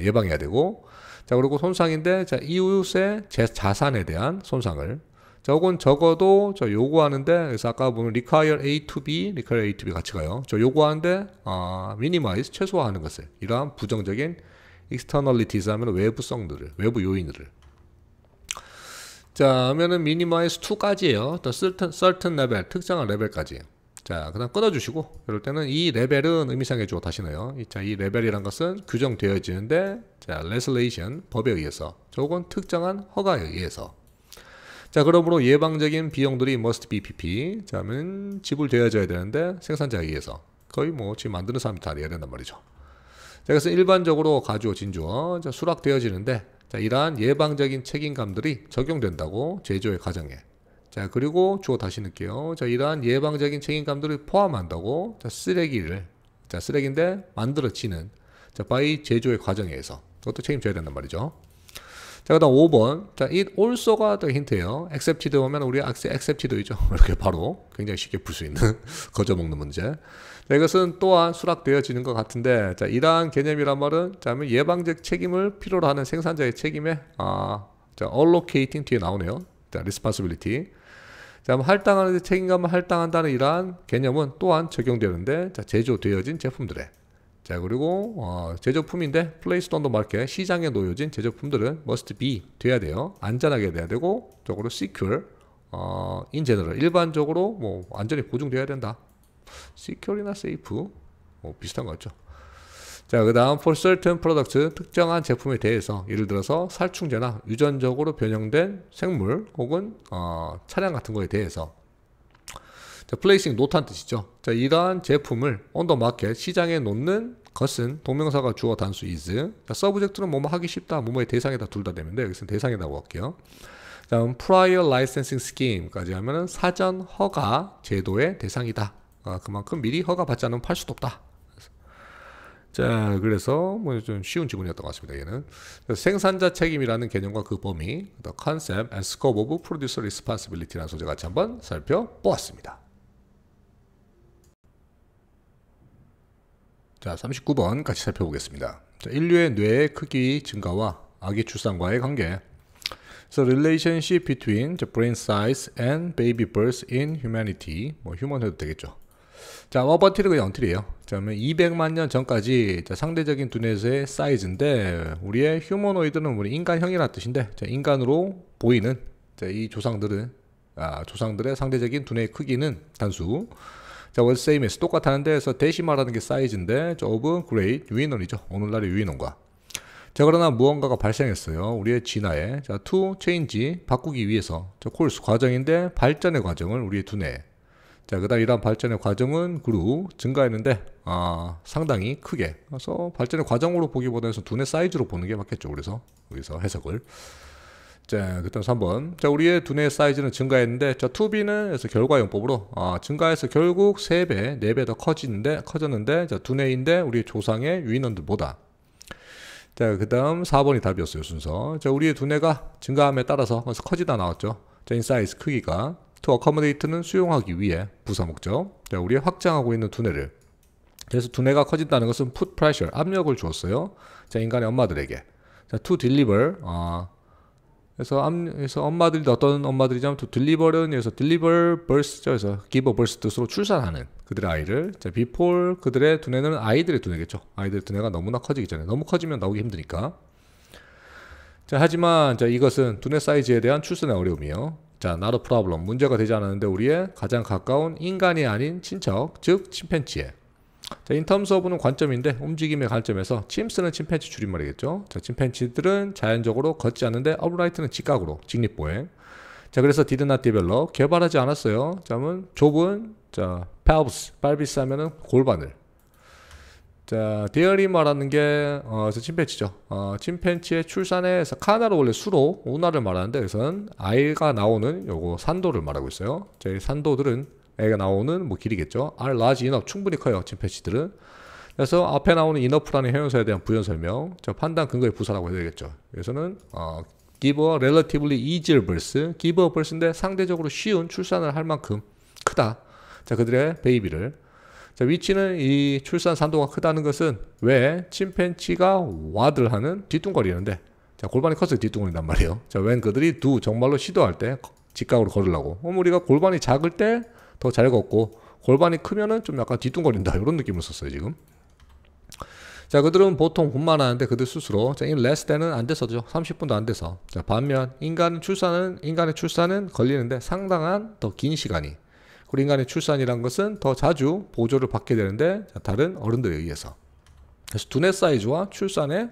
예방해야 되고 자, 그리고 손상인데 자, 이웃의 자산에 대한 손상을 자, 혹은 적어도 저 요구하는데 그래서 아까 보면 require A to B, require A to B 같이 가요. 저 요구하는데 minimize 최소화하는 것을 이러한 부정적인 externalities 하면 외부성들을 외부 요인들을 자, 하면은 minimize to까지예요. 또 certain level 특정한 레벨까지. 자, 그다음 끊어주시고 이럴 때는 이 레벨은 의미상의 주어 다시 넣어요. 자, 이 레벨이란 것은 규정되어지는데 자, legislation 법에 의해서 혹은 특정한 허가에 의해서. 자, 그러므로 예방적인 비용들이 must be PP. 자, 하면 지불되어져야 되는데 생산자에 의해서 거의 뭐 지금 만드는 사람이 다 내야 된단 말이죠. 자, 그래서 일반적으로 가주어, 진주어 자, 수락되어지는데 자, 이러한 예방적인 책임감들이 적용된다고 제조의 과정에. 자, 그리고 주어 다시 넣을게요. 자, 이러한 예방적인 책임감들을 포함한다고 자, 쓰레기인데 만들어지는 자, by 제조의 과정에서 그것도 책임져야 된단 말이죠. 자, 그 다음 5번. 자, it also가 더 힌트예요. accepted 오면 우리 accepted이죠. 이렇게 바로 굉장히 쉽게 풀 수 있는 거저먹는 문제. 자, 이것은 또한 수락되어지는 것 같은데, 자, 이러한 개념이란 말은, 자, 예방적 책임을 필요로 하는 생산자의 책임에, 자, allocating 뒤에 나오네요. 자, responsibility. 자, 할당하는 책임감을 할당한다는 이러한 개념은 또한 적용되는데, 자, 제조되어진 제품들에. 자, 그리고 제조품인데 placed on the market, 시장에 놓여진 제조품들은 must be 돼야 돼요. 안전하게 돼야 되고, 적으로 secure, in general, 일반적으로 뭐 완전히 보증돼야 된다. secure이나 safe 비슷한 거 같죠. 자, 그 다음 for certain products, 특정한 제품에 대해서 예를 들어서 살충제나 유전적으로 변형된 생물 혹은 차량 같은 거에 대해서, 자, placing 놓다는 뜻이죠. 자, 이러한 제품을 on the market, 시장에 놓는 것은 동명사가 주어 단수 is. 자, subject는 뭐뭐 하기 쉽다, 뭐뭐의 대상이다, 둘 다 되는데 여기서는 대상이라고 할게요. 다음 prior licensing scheme까지 하면은 사전 허가 제도의 대상이다. 그만큼 미리 허가 받지 않으면 팔 수도 없다. 자, 그래서 뭐 좀 쉬운 지문이었던 것 같습니다. 얘는 생산자 책임이라는 개념과 그 범위, the concept and scope of producer responsibility라는 소재 같이 한번 살펴보았습니다. 자, 39번 같이 살펴보겠습니다. 자, 인류의 뇌의 크기 증가와 아기 출산과의 관계. So relationship between the brain size and baby birth in humanity. 뭐 휴먼 해도 되겠죠. 자, 어버티는 그냥 언틸이에요. 자, 200만 년 전까지 상대적인 두뇌의 사이즈인데, 우리의 휴머노이드는 우리 인간형이라는 뜻인데, 자, 인간으로 보이는 이 조상들은 조상들의 상대적인 두뇌의 크기는 단수. 자, was same as 똑같았는데, 그래서 데시마라는 게 사이즈인데, of great 유인원이죠. 오늘날의 유인원과. 자, 그러나 무언가가 발생했어요. 우리의 진화에. 자, to change 바꾸기 위해서. 자, course 과정인데 발전의 과정을 우리의 두뇌. 자, 그 다음 이러한 발전의 과정은 grew 증가했는데 상당히 크게. 그래서 발전의 과정으로 보기보다는 두뇌 사이즈로 보는 게 맞겠죠. 그래서 여기서 해석을. 자, 그 다음 3번. 자, 우리의 두뇌 사이즈는 증가했는데, 자, to be는 그래서 결과용법으로 증가해서 결국 3배, 4배 더 커졌는데, 자, 두뇌인데 우리의 조상의 유인원들보다. 자, 그 다음 4번이 답이었어요, 순서. 자, 우리의 두뇌가 증가함에 따라서 그래서 커지다 나왔죠. 자, in size 크기가. to accommodate는 수용하기 위해 부사 목적. 자, 우리의 확장하고 있는 두뇌를. 그래서 두뇌가 커진다는 것은 put pressure 압력을 주었어요. 자, 인간의 엄마들에게. 자, to deliver 그래서 엄마들이 어떤 엄마들이냐면 to deliver는 그래서 deliver birth죠. 그래서 give a birth 뜻으로 출산하는 그들의 아이를. 자, before 그들의 두뇌는 아이들의 두뇌겠죠. 아이들의 두뇌가 너무나 커지기 전에. 너무 커지면 나오기 힘드니까. 자, 하지만 자, 이것은 두뇌 사이즈에 대한 출산의 어려움이요. 자, not a problem. 문제가 되지 않았는데 우리의 가장 가까운 인간이 아닌 친척, 즉 침팬지에. 자, in terms of는 관점인데 움직임의 관점에서 chims는 침팬지 줄임말이겠죠. 자, 침팬지들은 자연적으로 걷지 않는데 upright는 직각으로, 직립보행. 자, 그래서 did not develop 개발하지 않았어요. 자면 좁은 pelvis, pelvis 하면은 골반을. 자, 데어리 말하는 게 침팬지죠. 침팬지의 출산에서 카나로 원래 수로 운하를 말하는데 여기서는 아이가 나오는 요거 산도를 말하고 있어요. 자, 이 산도들은 애가 나오는 뭐 길이겠죠. are large enough 충분히 커요. 침팬지들은. 그래서 앞에 나오는 enough라는 형용사에 대한 부연 설명. 자, 판단 근거의 부사라고 해야 되겠죠. 여기서는 give a relatively easier birth. give a birth인데 상대적으로 쉬운 출산을 할 만큼 크다. 자, 그들의 베이비를. 자, 위치는 이 출산 산도가 크다는 것은 왜 침팬지가 와들하는 뒤뚱거리는데, 자, 골반이 커서 뒤뚱거린단 말이에요. 자, 웬 그들이 정말로 시도할 때 직각으로 걸으려고. 우리가 골반이 작을 때 더 잘 걷고 골반이 크면은 좀 약간 뒤뚱거린다 이런 느낌을 썼어요 지금. 자, 그들은 보통 분만 하는데 그들 스스로 자, in less than은 안 돼서죠. 30분도 안 돼서. 자, 반면 인간의 출산은 걸리는데 상당한 더 긴 시간이. 그리고 인간의 출산이란 것은 더 자주 보조를 받게 되는데 자, 다른 어른들에 의해서. 그래서 두뇌 사이즈와 출산의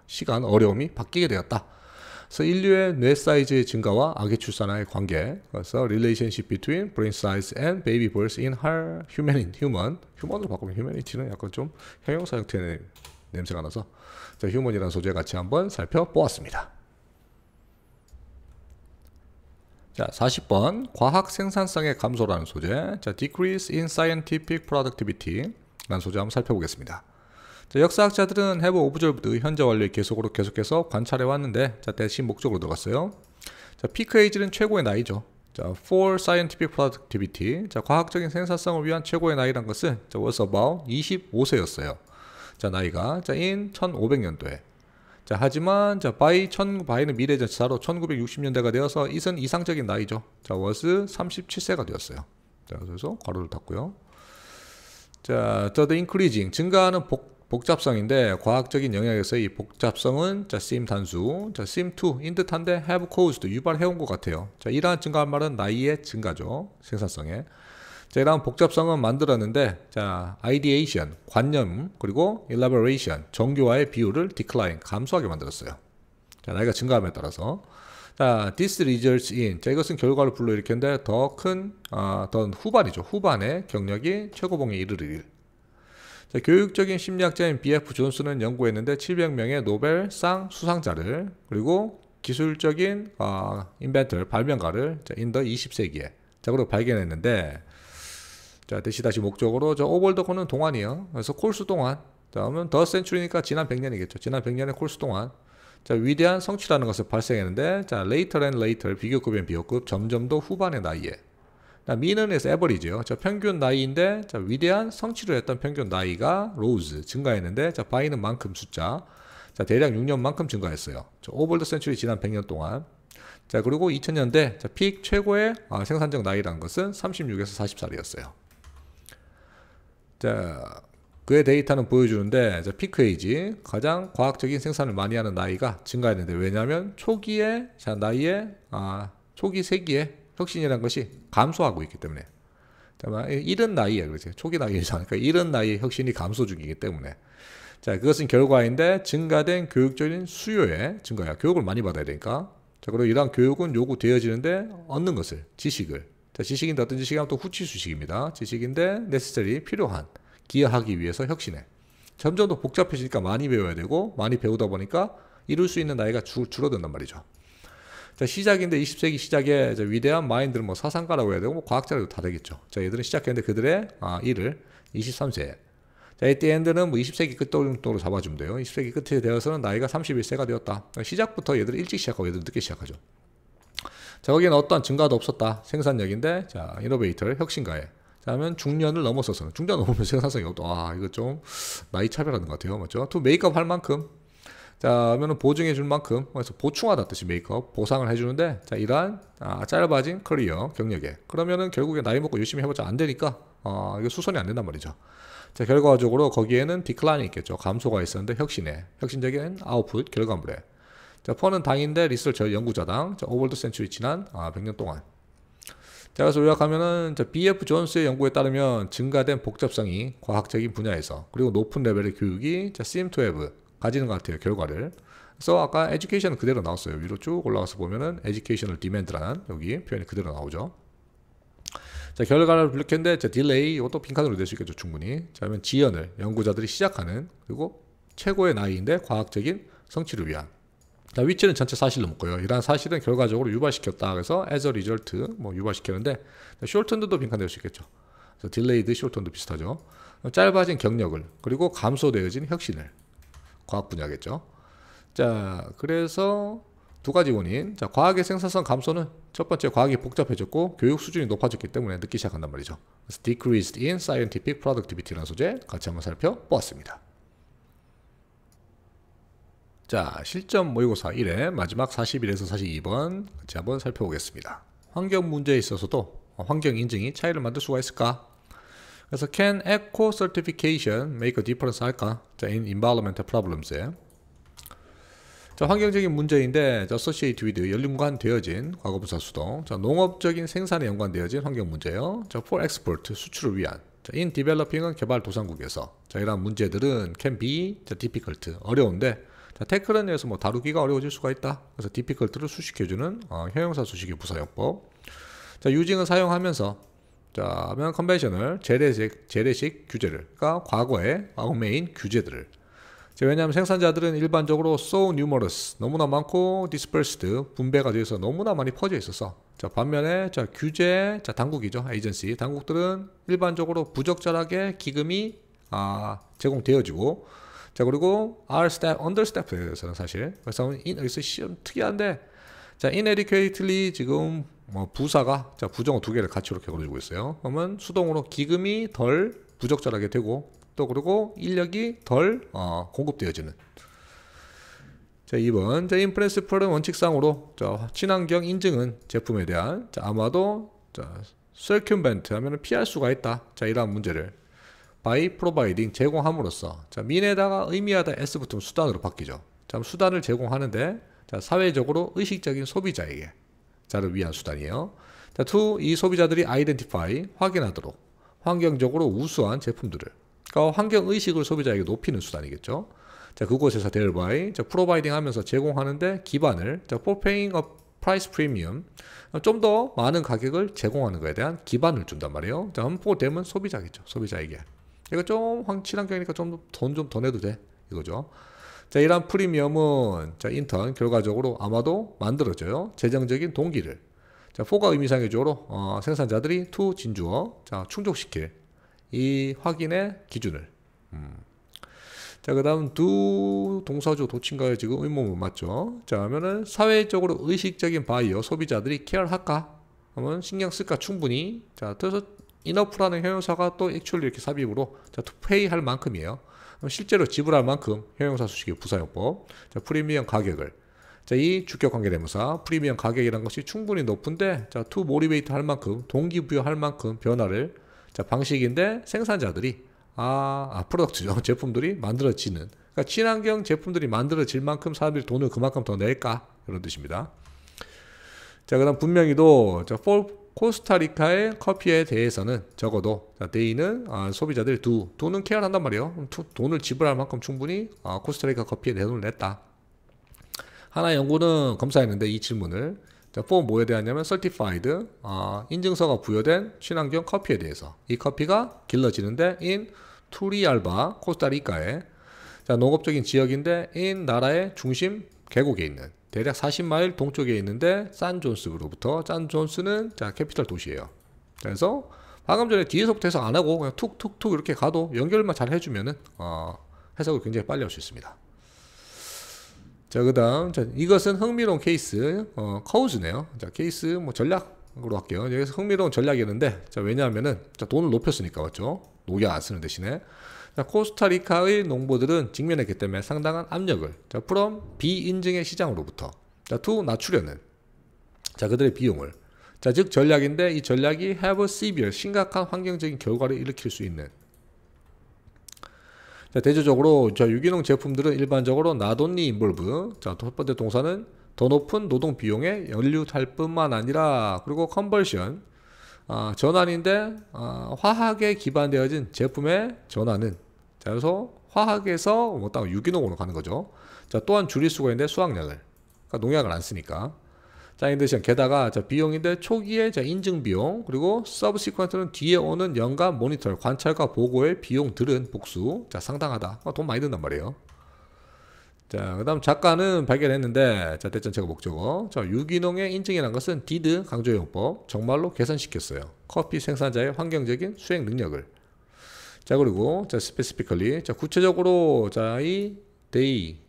시간 어려움이 바뀌게 되었다. 그래서 인류의 뇌 사이즈의 증가와 아기 출산의 관계. 그래서 relationship between brain size and baby birth in human으로 바꾸면 humanity는 약간 좀 형용사 형태의 냄새가 나서 자, human이라는 소재 같이 한번 살펴보았습니다. 자, 40번 과학 생산성의 감소라는 소재. 자, decrease in scientific productivity 라는 소재 한번 살펴보겠습니다. 자, 역사학자들은 have observed 현재 완료의 계속해서 관찰해 왔는데, 자, 대신 목적으로 들어갔어요. 자, 피크 에이지는 최고의 나이죠. 자, for scientific productivity, 자, 과학적인 생산성을 위한 최고의 나이란 것은 자, was about 25세였어요. 자, 나이가 자, in 1500년도에. 자, 하지만 자, by는 미래 전치사로 1960년대가 되어서 it은 이상적인 나이죠. 자, was 37세가 되었어요. 자, 그래서 괄호를 닫고요. 자, the increasing 증가하는 복잡성인데 과학적인 영역에서 이 복잡성은 자, seem 단수, 자, seem to 인 듯한데 have caused 유발해온 것 같아요. 자, 이러한 증가한 말은 나이의 증가죠. 생산성에. 자, 이러한 복잡성은 만들었는데, 자, ideation 관념 그리고 elaboration 정교화의 비율을 decline 감소하게 만들었어요. 자, 나이가 증가함에 따라서. 자, this results in 자, 이것은 결과를 불러일으켰는데 더 후반이죠. 후반에 경력이 최고봉에 이르르길. 자, 교육적인 심리학자인 B.F. 존스는 연구했는데 700명의 노벨상 수상자를 그리고 기술적인 인벤터 발명가를 자, in the 20세기에 자, 그리고 발견했는데 자, 다시 목적으로 저 오벌더코는 동안이요. 그래서 콜스 동안. 자, 그러면 더 센츄리니까 지난 100년이겠죠. 지난 100년의 콜스 동안. 자, 위대한 성취라는 것을 발생했는데 자, later and later 비교급엔 비교급 점점 더 후반의 나이에. 미는에서 에버리지요. 자, 평균 나이인데 자, 위대한 성취를 했던 평균 나이가 rose 증가했는데 자, by는 만큼 숫자. 자, 대략 6년만큼 증가했어요. 자, 오버 더 센츄리 지난 100년 동안. 자, 그리고 2000년대 자, 픽 최고의 생산적 나이라는 것은 36에서 40살이었어요. 자, 그의 데이터는 보여주는데 자, 피크 에이지 가장 과학적인 생산을 많이 하는 나이가 증가했는데 왜냐하면 초기에 자, 나이에 초기 세기에 혁신이라는 것이 감소하고 있기 때문에 자, 이른 나이에 그렇지 초기 나이잖아요. 그러니까 이른 나이에 혁신이 감소 중이기 때문에 자, 그것은 결과인데 증가된 교육적인 수요의 증가야. 교육을 많이 받아야 되니까. 자, 그리고 이러한 교육은 요구되어지는데 얻는 것을 지식을 자, 지식인데 어떤 지식이냐면 또 후치수식입니다. 지식인데 necessary 필요한 기여하기 위해서 혁신해. 점점 더 복잡해지니까 많이 배워야 되고 많이 배우다 보니까 이룰 수 있는 나이가 줄어든단 말이죠. 자, 시작인데 20세기 시작에 위대한 마인드는 뭐 사상가라고 해야 되고 뭐 과학자라고 다 되겠죠. 자, 얘들은 시작했는데 그들의 일을 23세에. 자, at the end는 뭐 20세기 끝 정도로 잡아주면 돼요. 20세기 끝에 되어서는 나이가 31세가 되었다. 시작부터 얘들은 일찍 시작하고 얘들은 늦게 시작하죠. 자, 거기는 어떠한 증가도 없었다. 생산력인데, 자, 이노베이터, 혁신가에. 자, 하면 중년을 넘어서서는, 중년 넘으면 생산성이 없다. 이거 좀, 나이 차별하는 것 같아요. 맞죠? 또 메이크업 할 만큼. 자, 하면은 보증해 줄 만큼. 그래서 보충하다 뜻이 메이크업, 보상을 해주는데, 자, 이러한, 짧아진 커리어, 경력에. 그러면은 결국에 나이 먹고 열심히 해보자. 안 되니까, 이거 수선이 안 된단 말이죠. 자, 결과적으로 거기에는 디클라인이 있겠죠. 감소가 있었는데, 혁신적인 아웃풋, 결과물에. 자, 퍼는 당인데 리서처 연구자당. 자, 오버 더 센츄리 지난 100년 동안. 자, 그래서 요약하면은 자, B.F. 존스의 연구에 따르면 증가된 복잡성이 과학적인 분야에서 그리고 높은 레벨의 교육이 자, seem to have 가지는 것 같아요. 결과를. 그래서 아까 education은 그대로 나왔어요. 위로 쭉 올라가서 보면은 educational demand라는 여기 표현이 그대로 나오죠. 자, 결과를 분석했는데 자, delay 이것도 빈칸으로 낼 수 있겠죠. 충분히. 자, 그러면 지연을 연구자들이 시작하는 그리고 최고의 나이인데 과학적인 성취를 위한. 자, 위치는 전체 사실로 묶어요. 이러한 사실은 결과적으로 유발시켰다. 그래서 as a result 뭐 유발시켰는데 shortened도 빈칸될 수 있겠죠. 그래서 delayed, shortened 비슷하죠. 짧아진 경력을 그리고 감소되어진 혁신을 과학 분야겠죠. 자, 그래서 두 가지 원인. 자, 과학의 생산성 감소는 첫 번째 과학이 복잡해졌고 교육 수준이 높아졌기 때문에 늦기 시작한단 말이죠. 그래서 decreased in scientific productivity라는 소재 같이 한번 살펴보았습니다. 자, 실전 모의고사 1회 마지막 41에서 42번 같이 한번 살펴보겠습니다. 환경 문제에 있어서도 환경 인증이 차이를 만들 수가 있을까? 그래서 can eco certification make a difference 할까? 자, in environmental problems에. 자, 환경적인 문제인데 associate with 연관되어진 과거분사 수동. 자, 농업적인 생산에 연관되어진 환경 문제요. 자, for export 수출을 위한. 자, in developing은 개발 도상국에서. 자, 이러한 문제들은 can be 자, difficult 어려운데 자, 태클은 여기서 뭐 다루기가 어려워질 수가 있다. 그래서 difficult를 수식해주는 형용사 수식의 부사용법. 자, using은 사용하면서 자, 하면 conventional 재래식 규제를 그러니까 과거의 메인 규제들을. 자, 왜냐하면 생산자들은 일반적으로 so numerous 너무나 많고 dispersed 분배가 되어서 너무나 많이 퍼져 있어서 자, 반면에 자, 규제 자, 당국이죠. 에이전시 당국들은 일반적으로 부적절하게 기금이 제공되어지고 자, 그리고 R step, under step에 대해서는 사실 그래서 여기서 시험 특이한데, 자, inadequately 지금 뭐 부사가 자 부정어 두 개를 같이 이렇게 걸어주고 있어요. 그러면 수동으로 기금이 덜 부적절하게 되고, 또 그리고 인력이 덜 공급되어지는. 자, 2번. 자, in principle은 원칙상으로 자, 친환경 인증은 제품에 대한 자, 아마도 자, circumvent 하면은 피할 수가 있다. 자, 이러한 문제를 by providing 제공함으로써 자, mean에다가 의미하다 s 붙으면 수단으로 바뀌죠. 자, 수단을 제공하는데 자, 사회적으로 의식적인 소비자에게 자를 위한 수단이에요. 자, 2. 이 소비자들이 identify 확인하도록 환경적으로 우수한 제품들을, 그러니까 환경 의식을 소비자에게 높이는 수단이겠죠. 자, 그곳에서 thereby 자, providing 하면서 제공하는데 기반을 자, for paying a price premium 좀 더 많은 가격을 제공하는 것에 대한 기반을 준단 말이에요. 자, for them은 소비자겠죠. 소비자에게. 이거 좀 친환경이니까 좀 돈 좀 더 내도 돼. 이거죠. 자, 이러한 프리미엄은 자, 인턴 결과적으로 아마도 만들어져요. 재정적인 동기를. 자, for가 의미상의적으로 생산자들이 to 진주어 자, 충족시킬 이 확인의 기준을. 자, 그 다음 do 동사주 도친가요? 지금 의문문 맞죠? 자, 하면은 사회적으로 의식적인 바이어 소비자들이 케어할까? 하면 신경 쓸까? 충분히. 자, 그래서 enough라는 형용사가 또 actually 이렇게 삽입으로 자, to pay 할 만큼이에요. 실제로 지불할 만큼 형용사 수식의 부사용법. 자, 프리미엄 가격을. 자, 이 주격 관계대명사 프리미엄 가격이라는 것이 충분히 높은데 자, to motivate 할 만큼 동기부여할 만큼 변화를 자, 방식인데 생산자들이 프로덕트죠. 제품들이 만들어지는. 그러니까 친환경 제품들이 만들어질 만큼 사람들이 돈을 그만큼 더 낼까? 이런 뜻입니다. 자, 그 다음 분명히도, 자, for 코스타리카의 커피에 대해서는 적어도, 자, they는, 소비자들이 도는 케어를 한단 말이에요. 돈을 지불할 만큼 충분히, 코스타리카 커피에 내 돈을 냈다. 하나 연구는 검사했는데 이 질문을. 자, for 뭐에 대하냐면 certified, 인증서가 부여된 친환경 커피에 대해서. 이 커피가 길러지는데 in 투리알바, 코스타리카의 자, 농업적인 지역인데 in 나라의 중심 계곡에 있는 대략 40마일 동쪽에 있는데 산존스로부터 산존스는 자, 캐피털 도시예요. 그래서 방금 전에 뒤에서부터 해석 안 하고 그냥 툭툭툭 이렇게 가도 연결만 잘 해주면은 해석을 굉장히 빨리 할 수 있습니다. 자, 그 다음, 이것은 흥미로운 케이스, 커우즈네요. 자, 케이스, 뭐, 전략으로 할게요. 여기서 흥미로운 전략이었는데, 자, 왜냐하면은, 자, 돈을 높였으니까, 맞죠? 녹약 안 쓰는 대신에. 자, 코스타리카의 농부들은 직면했기 때문에 상당한 압력을, 자, from 비인증의 시장으로부터, 자, to 낮추려는, 자, 그들의 비용을. 자, 즉, 전략인데, 이 전략이 have a severe, 심각한 환경적인 결과를 일으킬 수 있는, 자, 대조적으로 자, 유기농 제품들은 일반적으로 not only involve 자, 첫 번째 동사는 더 높은 노동 비용에 연루할 뿐만 아니라 그리고 conversion 전환인데 화학에 기반되어진 제품의 전환은 자, 그래서 화학에서 뭐 따로 유기농으로 가는 거죠. 자, 또한 줄일 수가 있는데 수확량을 그러니까 농약을 안 쓰니까. 자, 인데시션 게다가 자, 비용인데 초기에 자, 인증 비용 그리고 서브시퀀트는 뒤에 오는 연간 모니터 관찰과 보고의 비용들은 복수 자, 상당하다. 돈 많이 든단 말이에요. 자, 그 다음 작가는 발견했는데 자, 대전체가 목적어 자, 유기농의 인증이라는 것은 did 강조용법 정말로 개선시켰어요. 커피 생산자의 환경적인 수행 능력을. 자, 그리고 자, specifically 자, 구체적으로 자, 이 they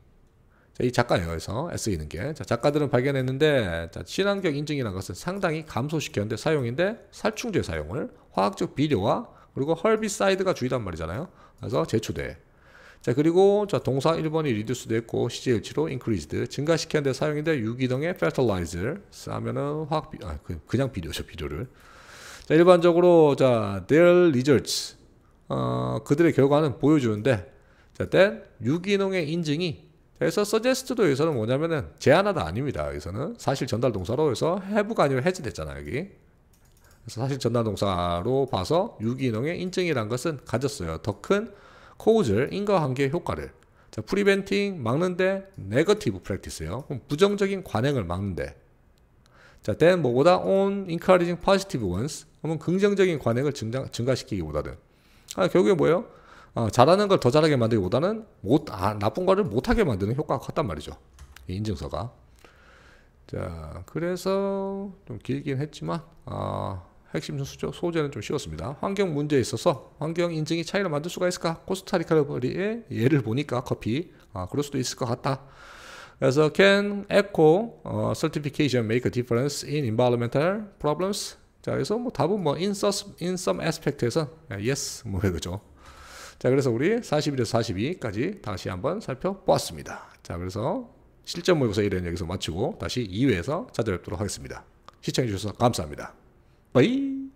자, 이 작가예요. 그래서 S이는 게. 자, 작가들은 발견했는데, 자, 친환경 인증이라는 것은 상당히 감소시켰는데 사용인데 살충제 사용을 화학적 비료와 그리고 헐비사이드가 주의단 말이잖아요. 그래서 제초돼. 자, 그리고 자, 동사 1번이 reduce 됐고 CJ일치로 increased 증가시켰는데 사용인데 유기농의 fertilizer 하면은 화학 그냥 비료죠, 비료를. 자, 일반적으로 자, their results 그들의 결과는 보여주는데 자, that 유기농의 인증이 그래서 suggest도 여기서는 뭐냐면은 제안하다 아닙니다. 여기서는 사실 전달 동사로 해서 have가 아니라 has 됐잖아요. 여기. 그래서 사실 전달 동사로 봐서 유기농의 인증이란 것은 가졌어요. 더 큰 causal 인과관계 효과를. 자, preventing 막는데 negative practice예요. 그럼 부정적인 관행을 막는데. 자, then 뭐보다 on encouraging positive ones. 그러면 긍정적인 관행을 증가시키기보다는. 결국에 뭐예요? 잘하는 걸 더 잘하게 만들기보다는 나쁜 거를 못하게 만드는 효과가 컸단 말이죠. 이 인증서가. 자, 그래서 좀 길긴 했지만 핵심 순수죠. 소재는 좀 쉬웠습니다. 환경 문제에 있어서 환경 인증이 차이를 만들 수가 있을까? 코스타리카의 예를 보니까 커피 그럴 수도 있을 것 같다. 그래서 can eco certification make a difference in environmental problems? 자, 그래서 뭐 답은 뭐 in some aspect에서 yes 뭐 그죠. 자, 그래서 우리 41에서 42까지 다시 한번 살펴보았습니다. 자, 그래서 실전 모의고사 1회는 여기서 마치고 다시 2회에서 찾아뵙도록 하겠습니다. 시청해주셔서 감사합니다. 바이.